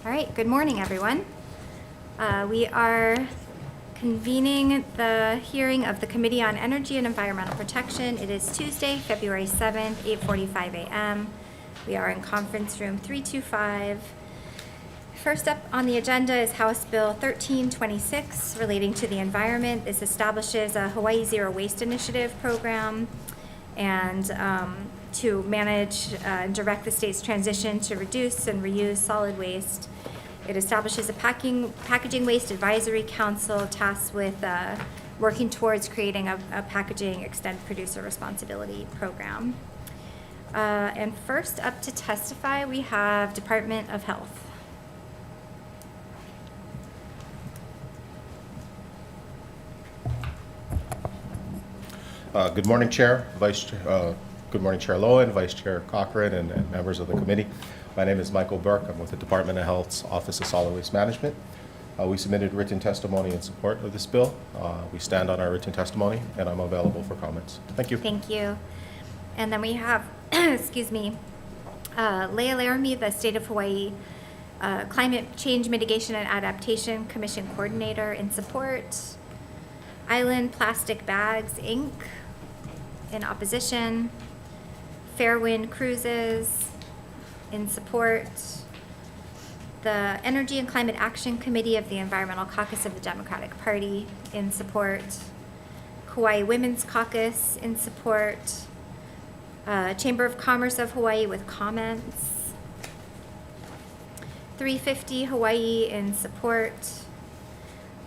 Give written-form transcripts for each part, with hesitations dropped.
All right, good morning, everyone. We are convening the hearing of the Committee on Energy and Environmental Protection. It is Tuesday, February 7th, 8:45 a.m. We are in conference room 325. First up on the agenda is House Bill 1326 relating to the environment. This establishes a Hawaii Zero Waste Initiative program and to manage and direct the state's transition to reduce and reuse solid waste. It establishes a packaging waste advisory council tasked with working towards creating a packaging extended producer responsibility program. And first up to testify, we have Department of Health. Good morning, Chair, good morning, Chair Lowen, Vice Chair Cochran, and members of the committee. My name is Michael Burke. I'm with the Department of Health's Office of Solid Waste Management. We submitted written testimony in support of this bill. We stand on our written testimony, and I'm available for comments. Thank you. Thank you. And then we have, excuse me, Leah Laramie, the State of Hawaii Climate Change Mitigation and Adaptation Commission Coordinator in support. Island Plastic Bags, Inc. in opposition. Fairwind Cruises in support. The Energy and Climate Action Committee of the Environmental Caucus of the Democratic Party in support. Kauai Women's Caucus in support. Chamber of Commerce of Hawaii with comments. 350 Hawaii in support.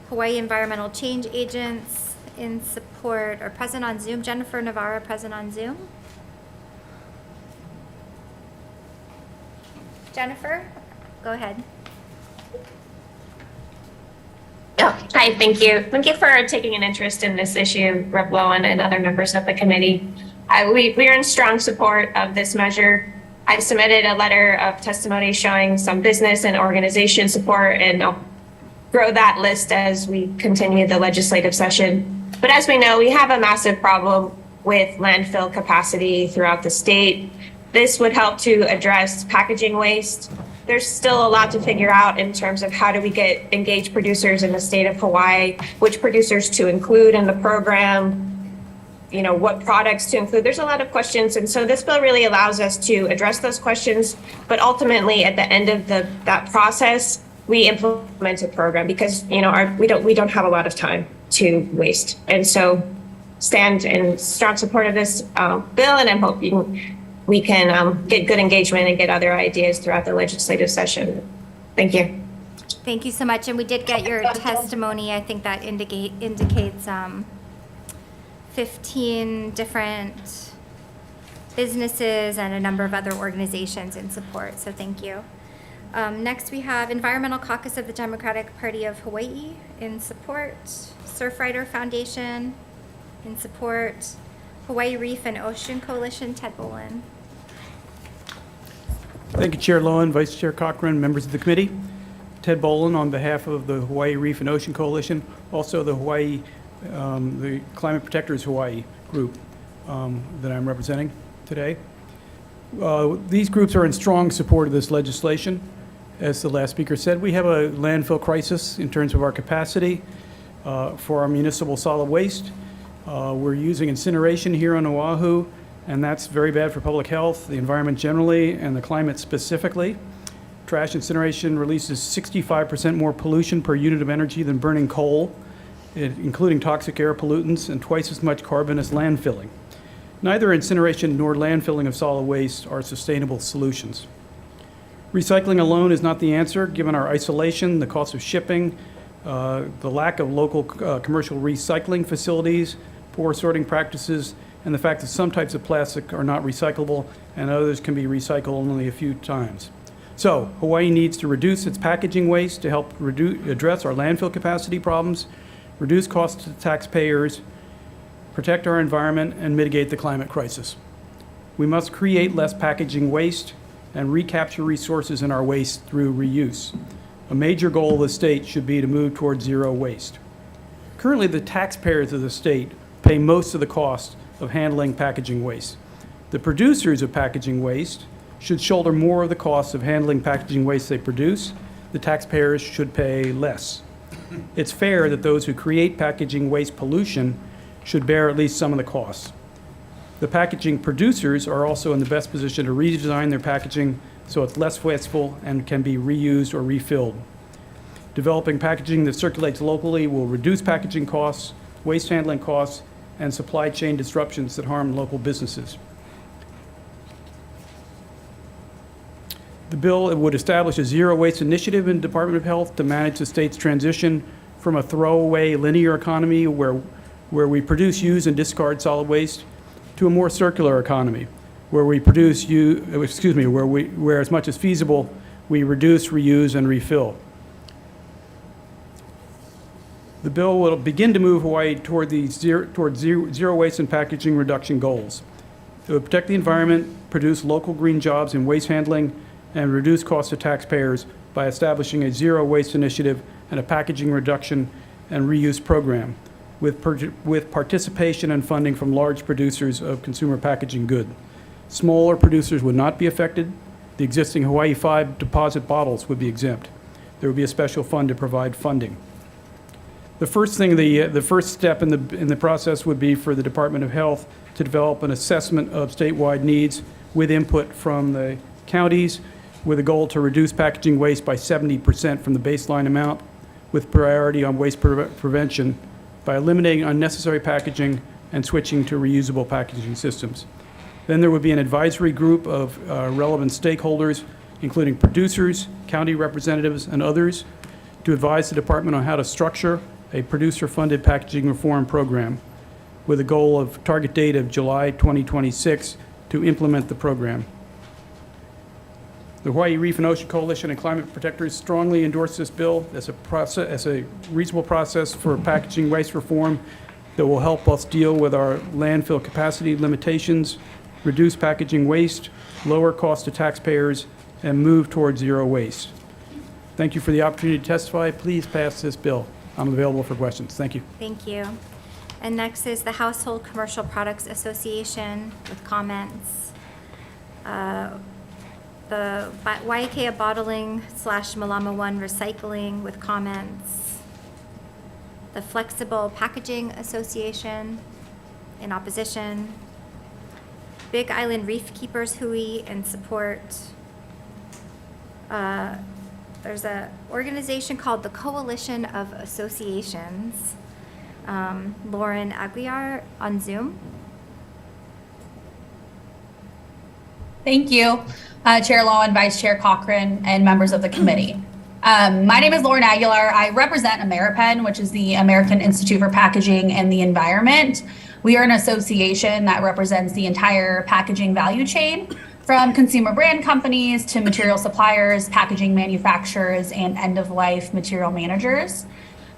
Hawaii Environmental Change Agents in support are present on Zoom. Jennifer Navarra present on Zoom. Jennifer, go ahead. Oh, hi, thank you. Thank you for taking an interest in this issue, Rep. Lowen and other members of the committee. We are in strong support of this measure. I've submitted a letter of testimony showing some business and organization support, and I'll grow that list as we continue the legislative session. But as we know, we have a massive problem with landfill capacity throughout the state. This would help to address packaging waste. There's still a lot to figure out in terms of how do we get engaged producers in the state of Hawaii, which producers to include in the program, what products to include. There's a lot of questions. And so this bill really allows us to address those questions. But ultimately, at the end of that process, we implement a program because we don't have a lot of time to waste, and so stand in strong support of this bill, and I'm hoping we can get good engagement and get other ideas throughout the legislative session. Thank you. Thank you so much. And we did get your testimony. I think that indicates 15 different businesses and a number of other organizations in support. So thank you. Next, we have Environmental Caucus of the Democratic Party of Hawaii in support, Surfrider Foundation in support, Hawaii Reef and Ocean Coalition, Ted Bolin. Thank you, Chair Lowen, Vice Chair Cochran, members of the committee. Ted Bolin on behalf of the Hawaii Reef and Ocean Coalition, also the the Climate Protectors Hawaii group that I'm representing today. These groups are in strong support of this legislation. As the last speaker said, we have a landfill crisis in terms of our capacity for our municipal solid waste. We're using incineration here on Oahu, and that's very bad for public health, the environment generally, and the climate specifically. Trash incineration releases 65% more pollution per unit of energy than burning coal, including toxic air pollutants, and twice as much carbon as landfilling. Neither incineration nor landfilling of solid waste are sustainable solutions. Recycling alone is not the answer, given our isolation, the cost of shipping, the lack of local commercial recycling facilities, poor sorting practices, and the fact that some types of plastic are not recyclable and others can be recycled only a few times. So, Hawaii needs to reduce its packaging waste to help address our landfill capacity problems, reduce costs to taxpayers, protect our environment, and mitigate the climate crisis. We must create less packaging waste and recapture resources in our waste through reuse. A major goal of the state should be to move towards zero waste. Currently, the taxpayers of the state pay most of the cost of handling packaging waste. The producers of packaging waste should shoulder more of the costs of handling packaging waste they produce, the taxpayers should pay less. It's fair that those who create packaging waste pollution should bear at least some of the costs. The packaging producers are also in the best position to redesign their packaging so it's less wasteful and can be reused or refilled. Developing packaging that circulates locally will reduce packaging costs, waste handling costs, and supply chain disruptions that harm local businesses. The bill would establish a zero waste initiative in the Department of Health to manage the state's transition from a throwaway linear economy where we produce, use, and discard solid waste to a more circular economy where we produce, where as much as feasible, we reduce, reuse, and refill. The bill will begin to move Hawaii toward zero waste and packaging reduction goals. It will protect the environment, produce local green jobs in waste handling, and reduce costs to taxpayers by establishing a zero waste initiative and a packaging reduction and reuse program with participation and funding from large producers of consumer packaging goods. Smaller producers would not be affected. The existing Hawaii 5 deposit bottles would be exempt. There would be a special fund to provide funding. The first step in the process would be for the Department of Health to develop an assessment of statewide needs with input from the counties, with a goal to reduce packaging waste by 70% from the baseline amount, with priority on waste prevention by eliminating unnecessary packaging and switching to reusable packaging systems. Then there would be an advisory group of relevant stakeholders, including producers, county representatives, and others, to advise the department on how to structure a producer-funded packaging reform program with a goal of target date of July 2026 to implement the program. The Hawaii Reef and Ocean Coalition and Climate Protectors strongly endorse this bill as a reasonable process for packaging waste reform that will help us deal with our landfill capacity limitations, reduce packaging waste, lower cost to taxpayers, and move towards zero waste. Thank you for the opportunity to testify. Please pass this bill. I'm available for questions. Thank you. Thank you. And next is the Household Commercial Products Association with comments. The Waikea Bottling / Malama One Recycling with comments. The Flexible Packaging Association in opposition. Big Island Reef Keepers Hui in support. There's an organization called the Coalition of Associations. Lauren Aguiar on Zoom. Thank you, Chair Lowe and Vice Chair Cochran and members of the committee. My name is Lauren Aguilar. I represent AmeriPen, which is the American Institute for Packaging and the Environment. We are an association that represents the entire packaging value chain, from consumer brand companies to material suppliers, packaging manufacturers, and end-of-life material managers.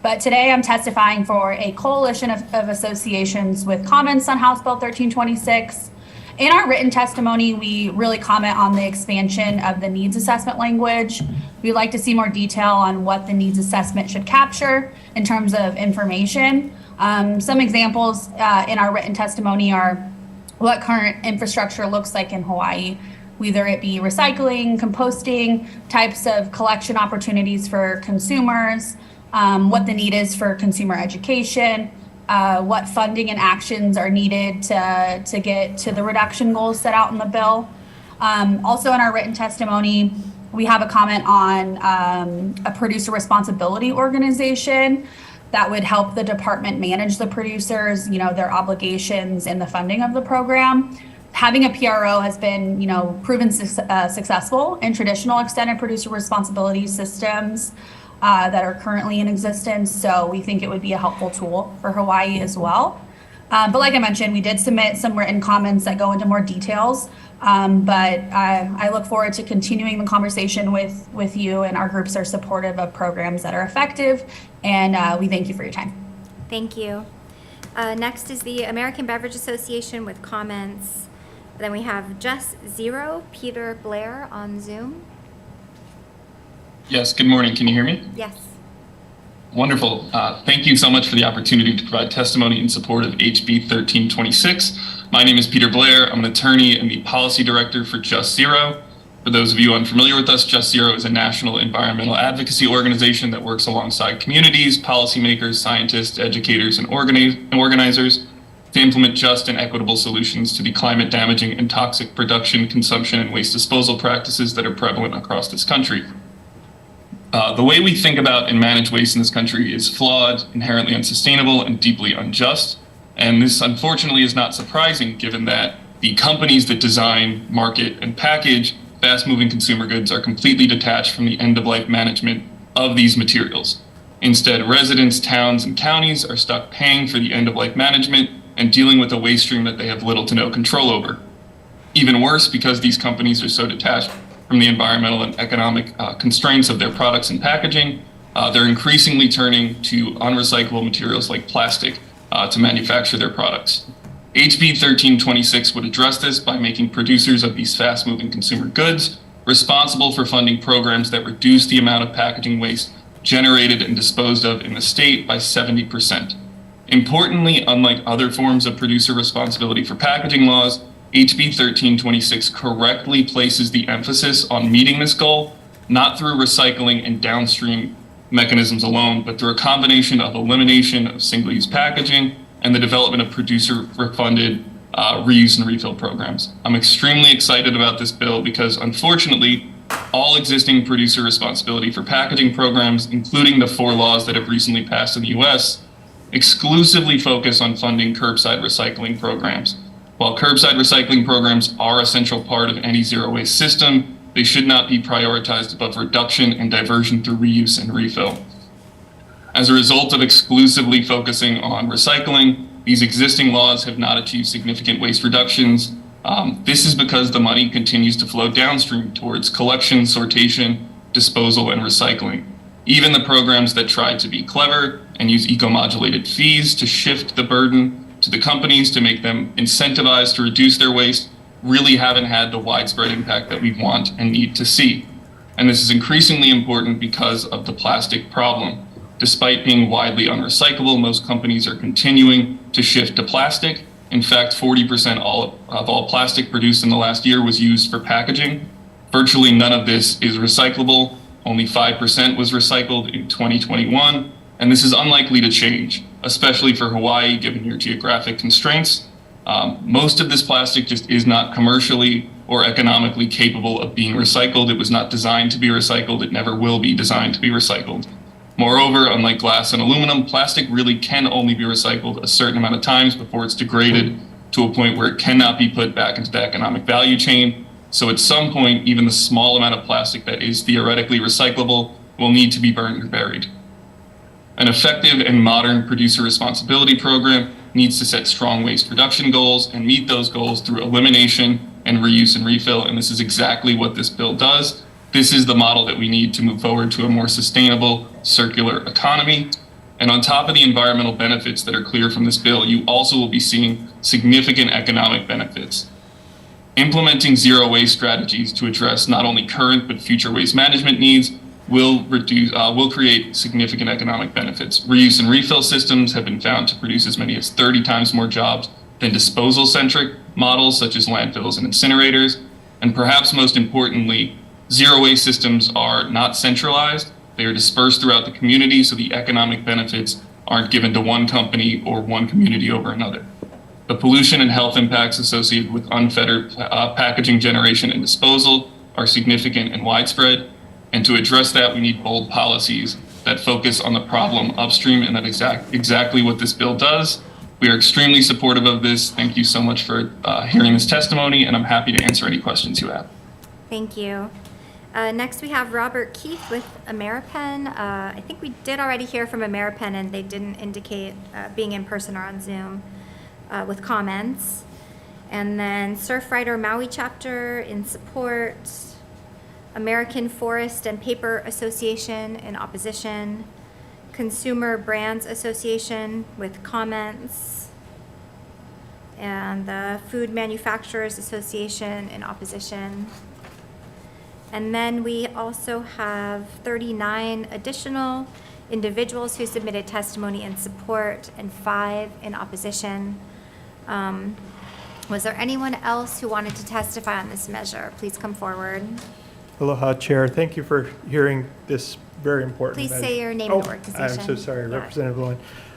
But today I'm testifying for a coalition of associations with comments on House Bill 1326. In our written testimony, we really comment on the expansion of the needs assessment language. We'd like to see more detail on what the needs assessment should capture in terms of information. Some examples in our written testimony are what current infrastructure looks like in Hawaii, whether it be recycling, composting, types of collection opportunities for consumers, what the need is for consumer education, what funding and actions are needed to get to the reduction goals set out in the bill. Also in our written testimony, we have a comment on a producer responsibility organization that would help the department manage the producers, their obligations in the funding of the program. Having a PRO has been, proven successful in traditional extended producer responsibility systems that are currently in existence. So we think it would be a helpful tool for Hawaii as well. But like I mentioned, we did submit some written comments that go into more details. But I look forward to continuing the conversation with you, and our groups are supportive of programs that are effective. And we thank you for your time. Thank you. Next is the American Beverage Association with comments. Then we have Just Zero, Peter Blair on Zoom. Yes, good morning. Can you hear me? Yes. Wonderful. Thank you so much for the opportunity to provide testimony in support of HB 1326. My name is Peter Blair. I'm an attorney and the policy director for Just Zero. For those of you unfamiliar with us, Just Zero is a national environmental advocacy organization that works alongside communities, policymakers, scientists, educators, and organizers to implement just and equitable solutions to the climate damaging and toxic production, consumption, and waste disposal practices that are prevalent across this country. The way we think about and manage waste in this country is flawed, inherently unsustainable, and deeply unjust. And this, unfortunately, is not surprising given that the companies that design, market, and package fast-moving consumer goods are completely detached from the end-of-life management of these materials. Instead, residents, towns, and counties are stuck paying for the end-of-life management and dealing with a waste stream that they have little to no control over. Even worse, because these companies are so detached from the environmental and economic constraints of their products and packaging, they're increasingly turning to unrecyclable materials like plastic to manufacture their products. HB 1326 would address this by making producers of these fast-moving consumer goods responsible for funding programs that reduce the amount of packaging waste generated and disposed of in the state by 70%. Importantly, unlike other forms of producer responsibility for packaging laws, HB 1326 correctly places the emphasis on meeting this goal, not through recycling and downstream mechanisms alone, but through a combination of elimination of single-use packaging and the development of producer-funded reuse and refill programs. I'm extremely excited about this bill because, unfortunately, all existing producer responsibility for packaging programs, including the 4 laws that have recently passed in the US, exclusively focus on funding curbside recycling programs. While curbside recycling programs are a central part of any zero waste system, they should not be prioritized above reduction and diversion through reuse and refill. As a result of exclusively focusing on recycling, these existing laws have not achieved significant waste reductions. This is because the money continues to flow downstream towards collection, sortation, disposal, and recycling. Even the programs that try to be clever and use eco-modulated fees to shift the burden to the companies to make them incentivized to reduce their waste really haven't had the widespread impact that we want and need to see. And this is increasingly important because of the plastic problem. Despite being widely unrecyclable, most companies are continuing to shift to plastic. In fact, 40% of all plastic produced in the last year was used for packaging. Virtually none of this is recyclable. Only 5% was recycled in 2021, and this is unlikely to change, especially for Hawaii, given your geographic constraints. Most of this plastic just is not commercially or economically capable of being recycled. It was not designed to be recycled. It never will be designed to be recycled. Moreover, unlike glass and aluminum, plastic really can only be recycled a certain amount of times before it's degraded to a point where it cannot be put back into the economic value chain. So at some point, even the small amount of plastic that is theoretically recyclable will need to be burned or buried. An effective and modern producer responsibility program needs to set strong waste reduction goals and meet those goals through elimination and reuse and refill, and this is exactly what this bill does. This is the model that we need to move forward to a more sustainable, circular economy. And on top of the environmental benefits that are clear from this bill, you also will be seeing significant economic benefits. Implementing zero waste strategies to address not only current but future waste management needs will create significant economic benefits. Reuse and refill systems have been found to produce as many as 30 times more jobs than disposal-centric models such as landfills and incinerators. And perhaps most importantly, zero waste systems are not centralized. They are dispersed throughout the community, so the economic benefits aren't given to one company or one community over another. The pollution and health impacts associated with unfettered packaging generation and disposal are significant and widespread. And to address that, we need bold policies that focus on the problem upstream, and that exactly what this bill does. We are extremely supportive of this. Thank you so much for hearing this testimony, and I'm happy to answer any questions you have. Thank you. Next, we have Robert Keith with Ameripen. I think we did already hear from Ameripen, and they didn't indicate being in person or on Zoom with comments. And then Surfrider Maui chapter in support. American Forest and Paper Association in opposition. Consumer Brands Association with comments. And the Food Manufacturers Association in opposition. And then we also have 39 additional individuals who submitted testimony in support and 5 in opposition. Was there anyone else who wanted to testify on this measure? Please come forward. Aloha, Chair. Thank you for hearing this very important Please measure. say your name and organization. I'm so sorry, Yeah. Representative Lowen.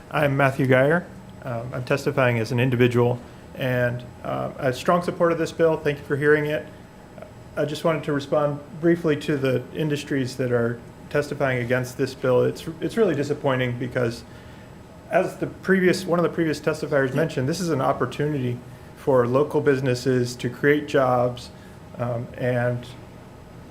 I'm Matthew Geyer. I'm testifying as an individual, and I strong support of this bill. Thank you for hearing it. I just wanted to respond briefly to the industries that are testifying against this bill. It's really disappointing because, as one of the previous testifiers mentioned, this is an opportunity for local businesses to create jobs, and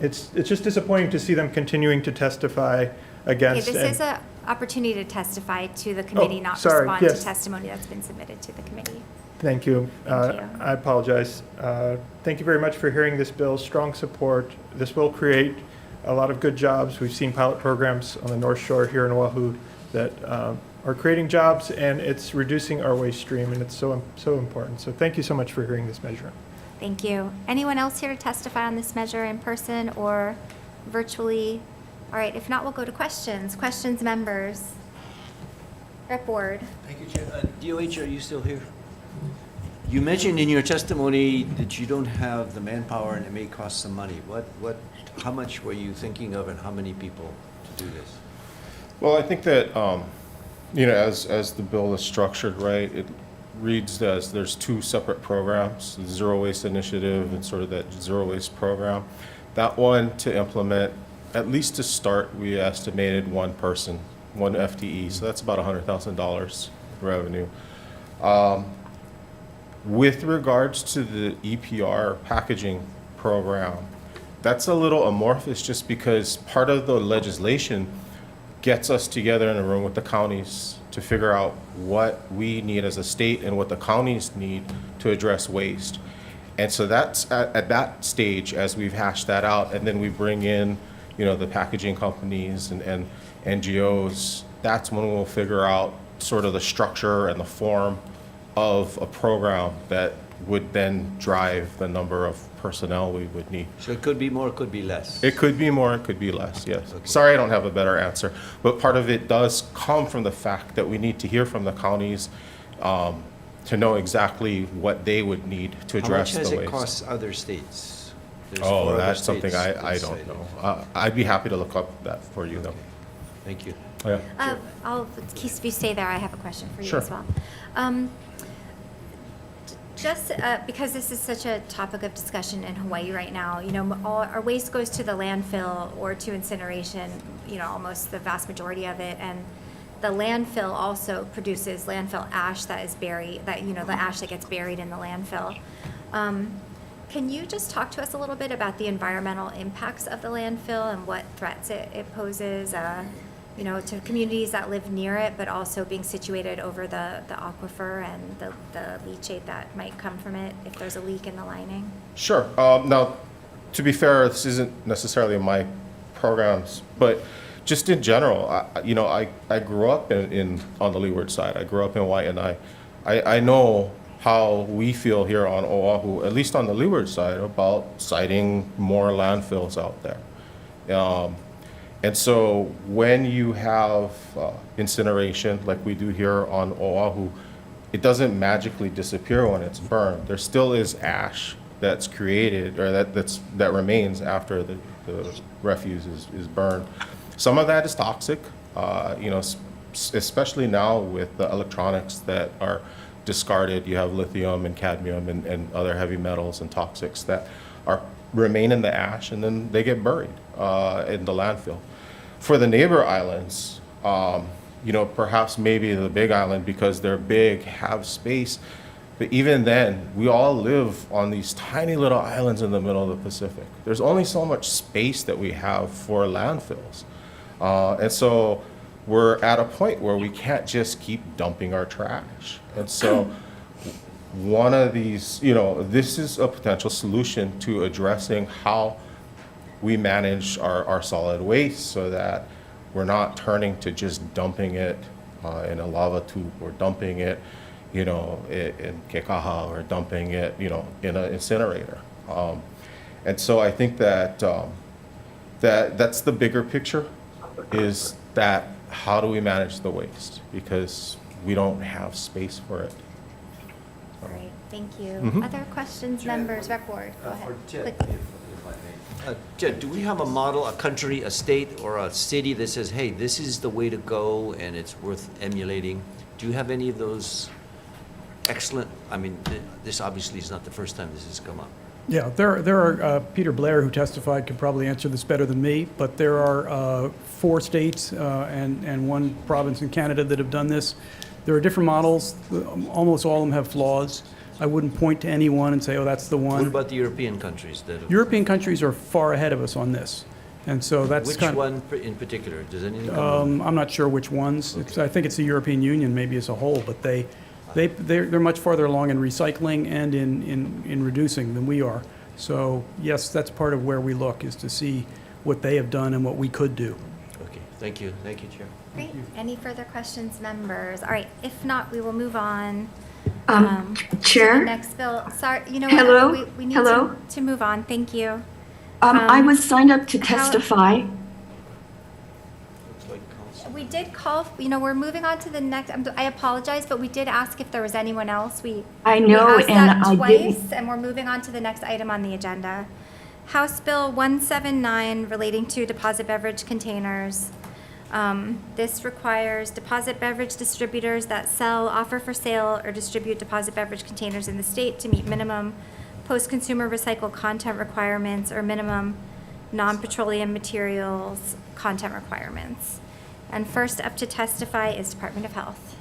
it's just disappointing to see them continuing to testify Okay, against. this and- is an opportunity to testify to the committee, not sorry, respond to yes. testimony that's been submitted to the committee. Thank you. Thank you. I apologize. Thank you very much for hearing this bill. Strong support. This will create a lot of good jobs. We've seen pilot programs on the North Shore here in Oahu that are creating jobs, and it's reducing our waste stream, and it's so important. So thank you so much for hearing this measure. Thank you. Anyone else here to testify on this measure in person or virtually? All right, if not, we'll go to questions. Questions, members? Rep. Ward. Thank you, Chair. DOH, are you still here? You mentioned in your testimony that you don't have the manpower and it may cost some money. How much were you thinking of and how many people to do this? Well, I think that, as the bill is structured, right, it reads as there's two separate programs, the Zero Waste Initiative and sort of that Zero Waste Program. That one to implement, at least to start, we estimated one person, one FTE, so that's about $100,000 revenue. With regards to the EPR packaging program, that's a little amorphous just because part of the legislation gets us together in a room with the counties to figure out what we need as a state and what the counties need to address waste. And so that's at that stage, as we've hashed that out, and then we bring in, the packaging companies and NGOs, that's when we'll figure out sort of the structure and the form of a program that would then drive the number of personnel we would need. So it could be more, it could be less. It could be more, it could be less, yes. Okay. Sorry, I don't have a better answer, but part of it does come from the fact that we need to hear from the counties to know exactly what they would need to address the waste. How much has it cost other states? There's 4 Oh, other that's something states I that don't cited. know. I'd be happy to look up that for you, though. Okay. Thank you. Yeah. Keith, if you stay there, I have a question for you Sure. as well. Just because this is such a topic of discussion in Hawaii right now, all our waste goes to the landfill or to incineration, almost the vast majority of it. And the landfill also produces landfill ash that is buried, the ash that gets buried in the landfill. Can you just talk to us a little bit about the environmental impacts of the landfill and what threats it poses, to communities that live near it, but also being situated over the aquifer and the leachate that might come from it if there's a leak in the lining? Sure. Now, to be fair, this isn't necessarily in my programs, but just in general, I grew up on the leeward side. I grew up in Waianae. I know how we feel here on Oahu, at least on the leeward side, about siting more landfills out there. And so when you have incineration like we do here on Oahu, it doesn't magically disappear when it's burned. There still is ash that's created or that remains after the refuse is burned. Some of that is toxic, especially now with the electronics that are discarded. You have lithium and cadmium and other heavy metals and toxics that remain in the ash and then they get buried in the landfill. For the neighbor islands, perhaps maybe the Big Island, because they're big, have space, but even then, we all live on these tiny little islands in the middle of the Pacific. There's only so much space that we have for landfills. And so we're at a point where we can't just keep dumping our trash. And so one of these, this is a potential solution to addressing how we manage our solid waste so that we're not turning to just dumping it in a lava tube or dumping it, in kekaha or dumping it, in an incinerator. And so I think that that's the bigger picture, is that how do we manage the waste? Because we don't have space for it. Great, thank you. Mhm. Other questions, members? Rep. Ward, go ahead. For Jed, Quickly. if I may. Jed, do we have a model, a country, a state, or a city that says, hey, this is the way to go and it's worth emulating? Do you have any of those excellent, I mean, this obviously is not the first time this has come up. Yeah, there are, Peter Blair, who testified, could probably answer this better than me, but there are 4 states and 1 province in Canada that have done this. There are different models. Almost all of them have flaws. I wouldn't point to any one and say, oh, that's the one. What about the European countries that have? European countries are far ahead of us on this. And so that's Which kind of, one in particular? Does anything come up? I'm not sure which ones. I think it's the European Union maybe as a whole, but they're much farther along in recycling and in reducing than we are. So yes, that's part of where we look, is to see what they have done and what we could do. Okay, thank you. Thank you, Chair. Great. Any further questions, members? All right, if not, we will move on. Chair? The next bill. Sorry, you know Hello? what? We need Hello? to move on. Thank you. I was signed up to how- testify. Looks like council. We did call, we're moving on to the next, I apologize, but we did ask if there was anyone else. I know, we asked and that I twice, didn't. and we're moving on to the next item on the agenda. House Bill 179 relating to deposit beverage containers. This requires deposit beverage distributors that sell, offer for sale, or distribute deposit beverage containers in the state to meet minimum post-consumer recycled content requirements or minimum non-petroleum materials content requirements. And first up to testify is Department of Health.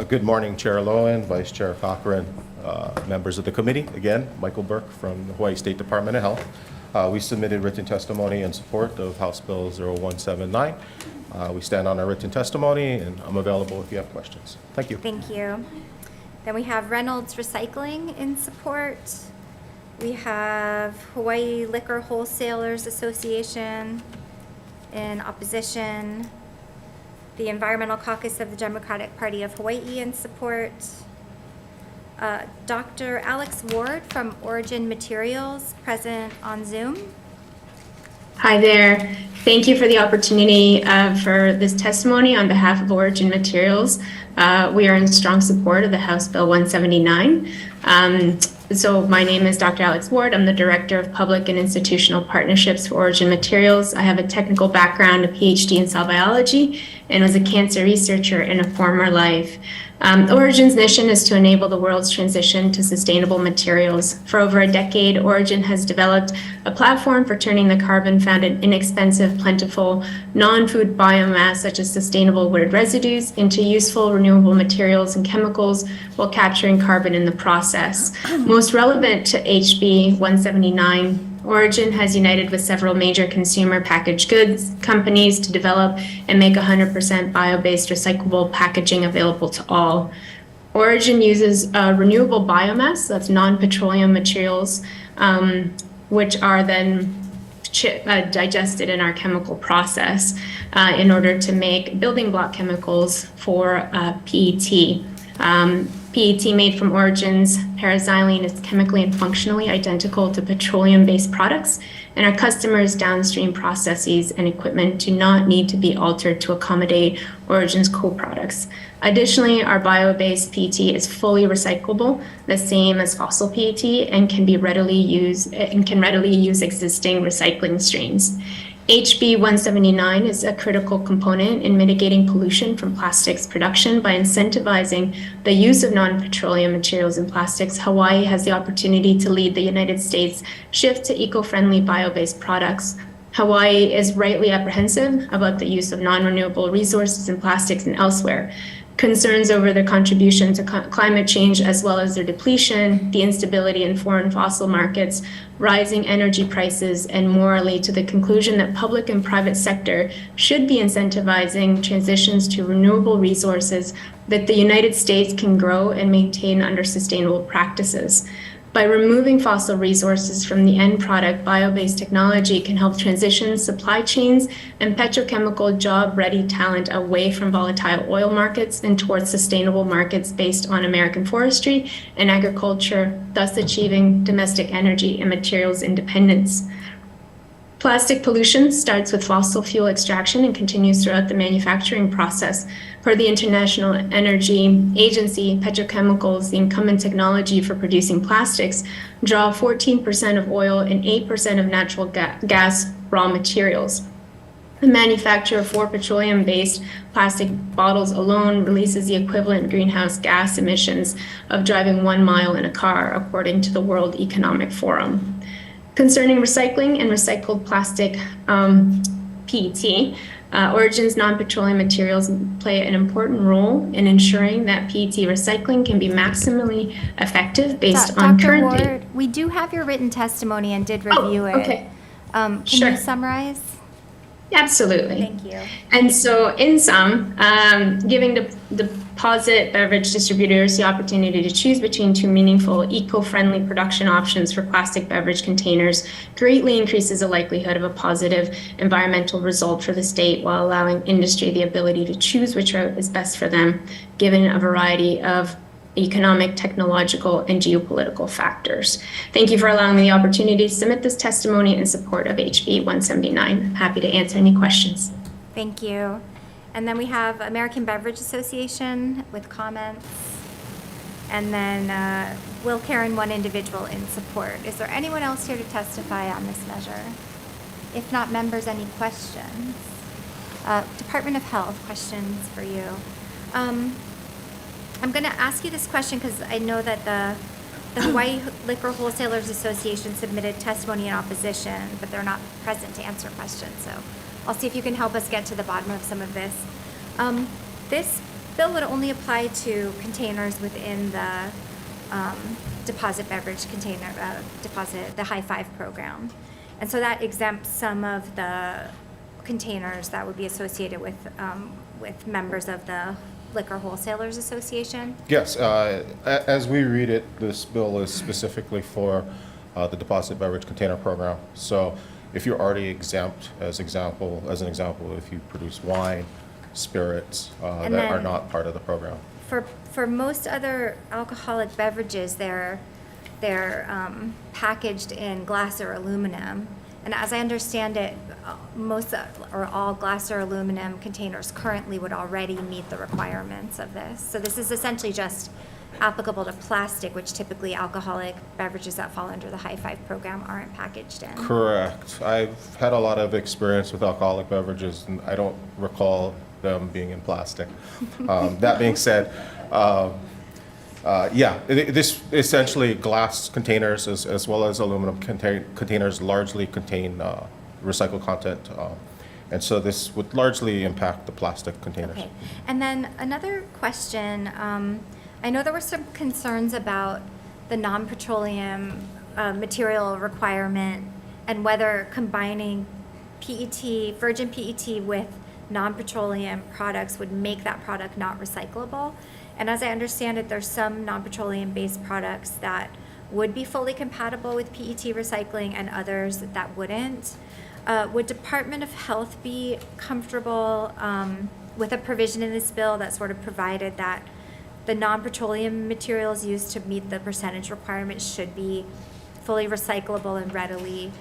Good morning, Chair Lowen, Vice Chair Cochran, members of the committee. Again, Michael Burke from the Hawaii State Department of Health. We submitted written testimony in support of House Bill 0179. We stand on our written testimony, and I'm available if you have questions. Thank you. Thank you. Then we have Reynolds Recycling in support. We have Hawaii Liquor Wholesalers Association in opposition. The Environmental Caucus of the Democratic Party of Hawaii in support. Dr. Alex Ward from Origin Materials, present on Zoom. Hi there. Thank you for the opportunity for this testimony on behalf of Origin Materials. We are in strong support of the House Bill 179. So my name is Dr. Alex Ward. I'm the Director of Public and Institutional Partnerships for Origin Materials. I have a technical background, a PhD in cell biology, and was a cancer researcher in a former life. Origin's mission is to enable the world's transition to sustainable materials. For over a decade, Origin has developed a platform for turning the carbon found in inexpensive, plentiful, non-food biomass, such as sustainable wood residues, into useful, renewable materials and chemicals while capturing carbon in the process. Most relevant to HB 179, Origin has united with several major consumer packaged goods companies to develop and make 100% bio-based recyclable packaging available to all. Origin uses renewable biomass, that's non-petroleum materials, which are then digested in our chemical process in order to make building block chemicals for PET. PET made from Origin's paraxylene is chemically and functionally identical to petroleum-based products, and our customers' downstream processes and equipment do not need to be altered to accommodate Origin's co-products. Additionally, our bio-based PET is fully recyclable, the same as fossil PET, and can readily use existing recycling streams. HB 179 is a critical component in mitigating pollution from plastics production by incentivizing the use of non-petroleum materials in plastics. Hawaii has the opportunity to lead the United States shift to eco-friendly bio-based products. Hawaii is rightly apprehensive about the use of non-renewable resources in plastics and elsewhere. Concerns over their contribution to climate change, as well as their depletion, the instability in foreign fossil markets, rising energy prices, and more lead to the conclusion that public and private sector should be incentivizing transitions to renewable resources that the United States can grow and maintain under sustainable practices. By removing fossil resources from the end product, bio-based technology can help transition supply chains and petrochemical job-ready talent away from volatile oil markets and towards sustainable markets based on American forestry and agriculture, thus achieving domestic energy and materials independence. Plastic pollution starts with fossil fuel extraction and continues throughout the manufacturing process. Per the International Energy Agency, petrochemicals, the incumbent technology for producing plastics, draw 14% of oil and 8% of natural gas raw materials. The manufacture of 4 petroleum-based plastic bottles alone releases the equivalent greenhouse gas emissions of driving 1 mile in a car, according to the World Economic Forum. Concerning recycling and recycled plastic PET, Origin's non-petroleum materials play an important role in ensuring that PET recycling can be maximally effective based on Dr. current Ward, we do have your written testimony and did review it. okay. Can Sure. you summarize? Absolutely. Thank you. And so in sum, giving the deposit beverage distributors the opportunity to choose between 2 meaningful, eco-friendly production options for plastic beverage containers greatly increases the likelihood of a positive environmental result for the state, while allowing industry the ability to choose which route is best for them, given a variety of economic, technological, and geopolitical factors. Thank you for allowing me the opportunity to submit this testimony in support of HB 179. I'm happy to answer any questions. Thank you. And then we have American Beverage Association with comments. And then Will Karen, one individual in support. Is there anyone else here to testify on this measure? If not, members, any questions? Department of Health, questions for you. I'm going to ask you this question because I know that the Hawaii Liquor Wholesalers Association submitted testimony in opposition, but they're not present to answer questions. So I'll see if you can help us get to the bottom of some of this. This bill would only apply to containers within the deposit beverage container, the High Five program. And so that exempts some of the containers that would be associated with members of the Liquor Wholesalers Association? Yes, as we read it, this bill is specifically for the deposit beverage container program. So if you're already exempt, as an example, if you produce wine, spirits that are not part of the program. For most other alcoholic beverages, they're packaged in glass or aluminum. And as I understand it, most or all glass or aluminum containers currently would already meet the requirements of this. So this is essentially just applicable to plastic, which typically alcoholic beverages that fall under the High Five program aren't packaged in. Correct. I've had a lot of experience with alcoholic beverages, and I don't recall them being in plastic. That being said, this essentially glass containers as well as aluminum containers largely contain recycled content, and so this would largely impact the plastic containers. Okay. And then another question, I know there were some concerns about the non-petroleum material requirement and whether combining PET, virgin PET with non-petroleum products would make that product not recyclable. And as I understand it, there's some non-petroleum based products that would be fully compatible with PET recycling and others that wouldn't. Would Department of Health be comfortable with a provision in this bill that sort of provided that the non-petroleum materials used to meet the percentage requirement should be fully recyclable and readily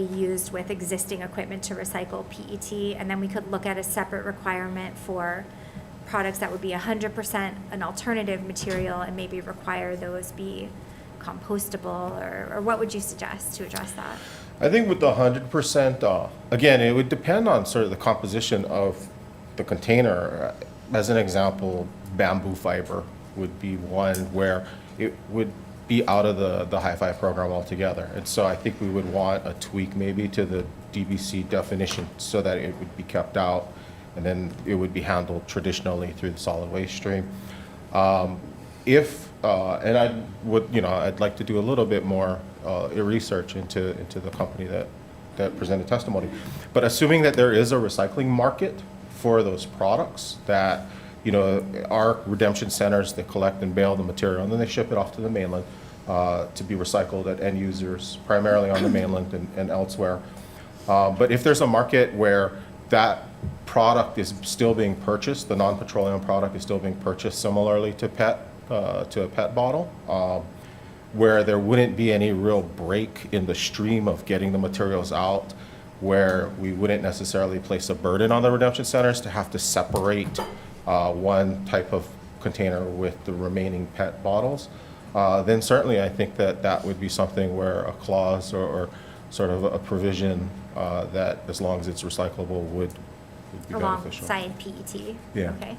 used with existing equipment to recycle PET, and then we could look at a separate requirement for products that would be 100% an alternative material and maybe require those be compostable, or what would you suggest to address that? I think with the 100%, again, it would depend on sort of the composition of the container. As an example, bamboo fiber would be one where it would be out of the High Five program altogether. And so I think we would want a tweak maybe to the DBC definition so that it would be kept out, and then it would be handled traditionally through the solid waste stream. And I'd like to do a little bit more research into the company that presented testimony. But assuming that there is a recycling market for those products, that our redemption centers that collect and bale the material, and then they ship it off to the mainland to be recycled at end users, primarily on the mainland and elsewhere. But if there's a market where that product is still being purchased, the non-petroleum product is still being purchased similarly to a PET bottle, where there wouldn't be any real break in the stream of getting the materials out, where we wouldn't necessarily place a burden on the redemption centers to have to separate one type of container with the remaining PET bottles, then certainly I think that that would be something where a clause or sort of a provision that, as long as it's recyclable, would be beneficial. Alongside PET? Yeah. Okay.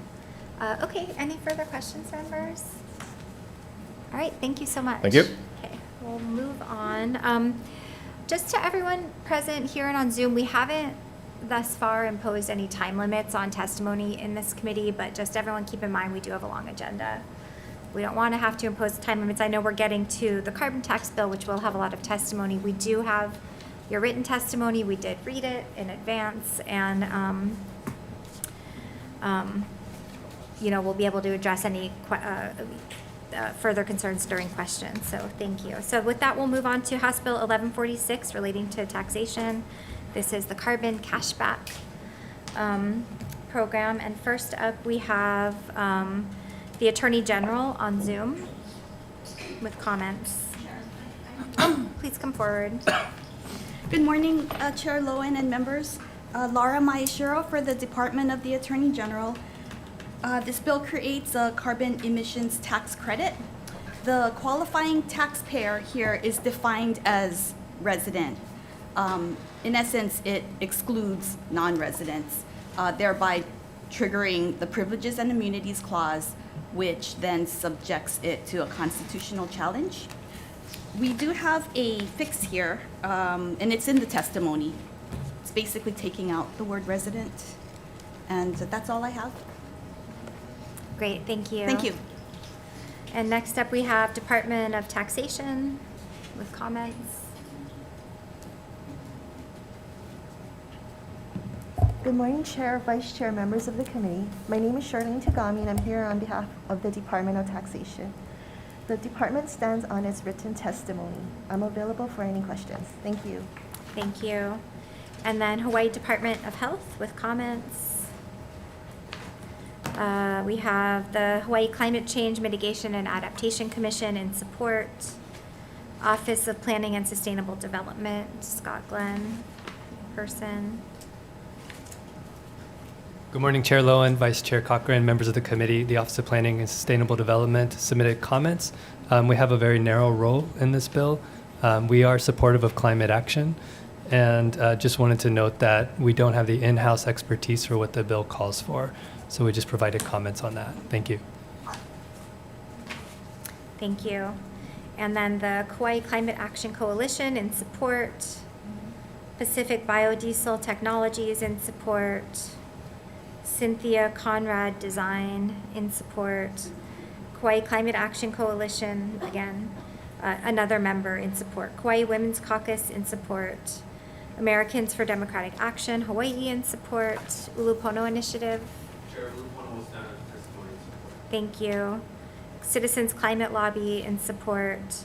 Okay, any further questions, members? All right, thank you so much. Thank you. Okay, we'll move on. Just to everyone present here and on Zoom, we haven't thus far imposed any time limits on testimony in this committee, but just everyone keep in mind, we do have a long agenda. We don't want to have to impose time limits. I know we're getting to the carbon tax bill, which will have a lot of testimony. We do have your written testimony. We did read it in advance, and we'll be able to address any further concerns during questions, so thank you. So with that, we'll move on to House Bill 1146 relating to taxation. This is the carbon cashback program, and first up we have the Attorney General on Zoom with comments. Please come forward. Good morning, Chair Lowen and members. Laura Maeshiro for the Department of the Attorney General. This bill creates a carbon emissions tax credit. The qualifying taxpayer here is defined as resident. In essence, it excludes non-residents, thereby triggering the Privileges and Immunities Clause, which then subjects it to a constitutional challenge. We do have a fix here, and it's in the testimony. It's basically taking out the word resident, and that's all I have. Great, thank you. Thank you. And next up, we have Department of Taxation with comments. Good morning, Chair, Vice Chair, members of the committee. My name is Charlene Tagami, and I'm here on behalf of the Department of Taxation. The department stands on its written testimony. I'm available for any questions. Thank you. Thank you. And then Hawaii Department of Health with comments. We have the Hawaii Climate Change Mitigation and Adaptation Commission in support. Office of Planning and Sustainable Development, Scott Glenn, person. Good morning, Chair Lowen, Vice Chair Cochran, members of the committee. The Office of Planning and Sustainable Development submitted comments. We have a very narrow role in this bill. We are supportive of climate action, and just wanted to note that we don't have the in-house expertise for what the bill calls for. So we just provided comments on that. Thank you. Thank you. And then the Kauai Climate Action Coalition in support. Pacific Biodiesel Technologies in support. Cynthia Conrad Design in support. Kauai Climate Action Coalition, again, another member in support. Kauai Women's Caucus in support. Americans for Democratic Action, Hawaii in support. Ulupono Initiative. Chair, Ulupono was not a testimony in support. Thank you. Citizens Climate Lobby in support.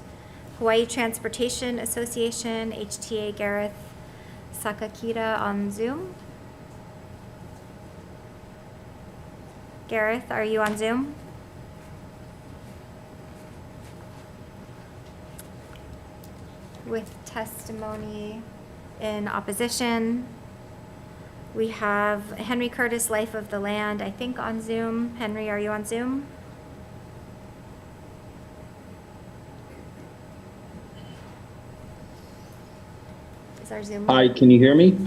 Hawaii Transportation Association, HTA Gareth Sakakita on Zoom. Gareth, are you on Zoom? With testimony in opposition, we have Henry Curtis, Life of the Land, I think on Zoom. Henry, are you on Zoom? Is our Zoom? Hi, can you hear me?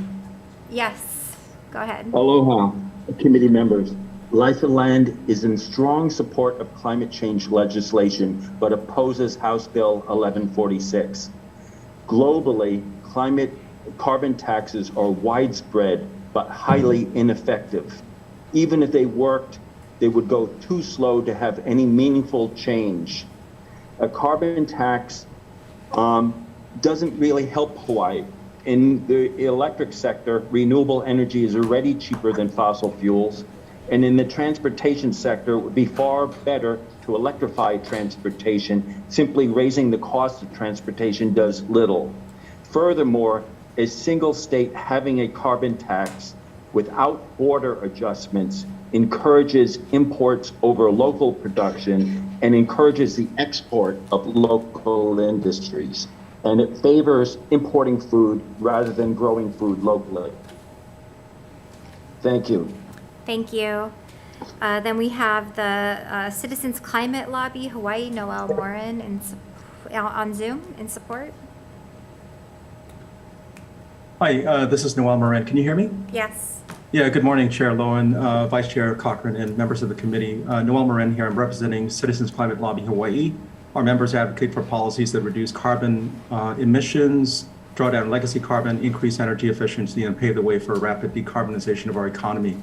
Yes, go ahead. Aloha, committee members. Life of the Land is in strong support of climate change legislation, but opposes House Bill 1146. Globally, carbon taxes are widespread but highly ineffective. Even if they worked, they would go too slow to have any meaningful change. A carbon tax doesn't really help Hawaii. In the electric sector, renewable energy is already cheaper than fossil fuels. And in the transportation sector, it would be far better to electrify transportation. Simply raising the cost of transportation does little. Furthermore, a single state having a carbon tax without border adjustments encourages imports over local production, and encourages the export of local industries. And it favors importing food rather than growing food locally. Thank you. Thank you. Then we have the Citizens Climate Lobby Hawaii, Noel Morin, on Zoom in support. Hi, this is Noel Morin. Can you hear me? Yes. Yeah, good morning, Chair Lowen, Vice Chair Cochran, and members of the committee. Noel Morin here. I'm representing Citizens Climate Lobby Hawaii. Our members advocate for policies that reduce carbon emissions, draw down legacy carbon, increase energy efficiency, and pave the way for a rapid decarbonization of our economy.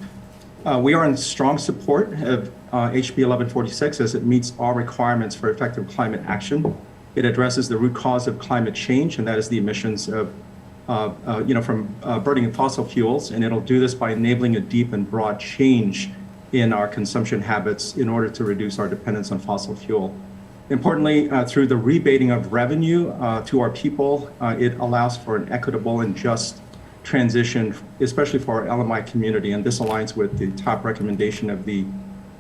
We are in strong support of HB 1146 as it meets all requirements for effective climate action. It addresses the root cause of climate change, and that is the emissions of from burning fossil fuels, and it'll do this by enabling a deep and broad change in our consumption habits in order to reduce our dependence on fossil fuel. Importantly, through the rebating of revenue to our people, it allows for an equitable and just transition, especially for our LMI community, and this aligns with the top recommendation of the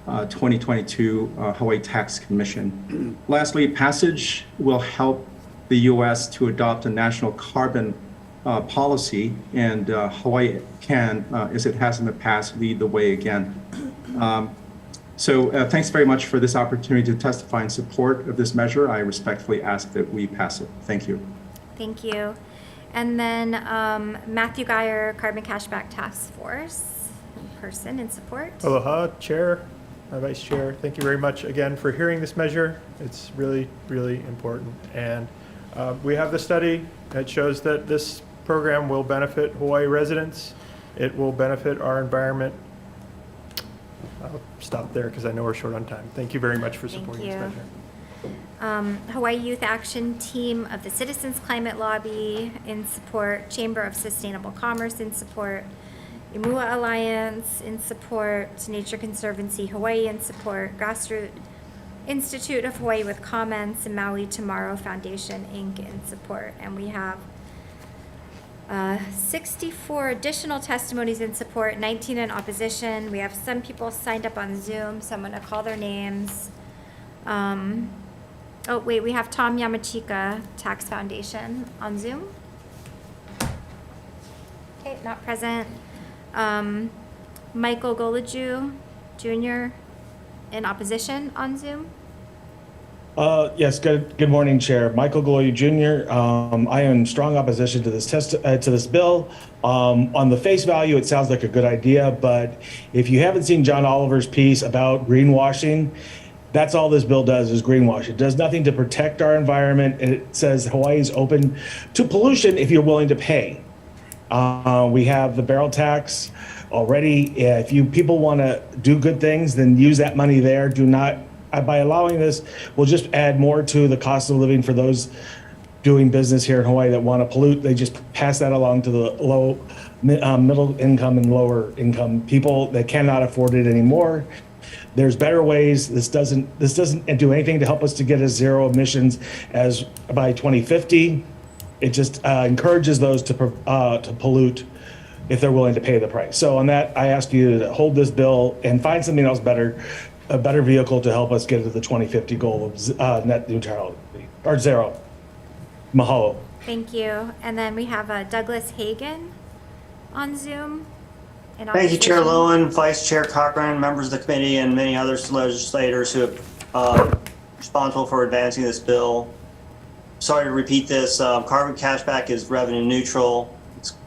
2022 Hawaii Tax Commission. Lastly, passage will help the U.S. to adopt a national carbon policy, and Hawaii can, as it has in the past, lead the way again. So thanks very much for this opportunity to testify in support of this measure. I respectfully ask that we pass it. Thank you. Thank you. And then Matthew Geyer, Carbon Cashback Task Force, in person in support. Aloha, Chair, Vice Chair. Thank you very much again for hearing this measure. It's really, really important. And we have the study that shows that this program will benefit Hawaii residents. It will benefit our environment. I'll stop there because I know we're short on time. Thank you very much for supporting this measure. Hawaii Youth Action Team of the Citizens Climate Lobby in support, Chamber of Sustainable Commerce in support, Imua Alliance in support, Nature Conservancy Hawaii in support, Grassroots Institute of Hawaii with comments, and Maui Tomorrow Foundation Inc. in support. And we have 64 additional testimonies in support, 19 in opposition. We have some people signed up on Zoom, so I'm going to call their names. Oh, wait, we have Tom Yamachika, Tax Foundation, on Zoom. Okay, not present. Michael Golaju Jr. in opposition on Zoom. Yes, good morning, Chair. Michael Goy Jr. I am in strong opposition to this bill. On the face value, it sounds like a good idea, but if you haven't seen John Oliver's piece about greenwashing, that's all this bill does is greenwash. It does nothing to protect our environment. It says Hawaii is open to pollution if you're willing to pay. We have the barrel tax already. If people want to do good things, then use that money there. Do not. By allowing this, we'll just add more to the cost of living for those doing business here in Hawaii that want to pollute. They just pass that along to the middle income and lower income people that cannot afford it anymore. There's better ways. This doesn't do anything to help us to get a zero emissions as by 2050. It just encourages those to pollute if they're willing to pay the price. So on that, I ask you to hold this bill and find something else better. A better vehicle to help us get to the 2050 goal of net neutrality or zero. Mahalo. Thank you. And then we have Douglas Hagan on Zoom. Thank you, Chair Lowen, Vice Chair Cochran, members of the committee, and many other legislators who have responsible for advancing this bill. Sorry to repeat this. Carbon cashback is revenue neutral.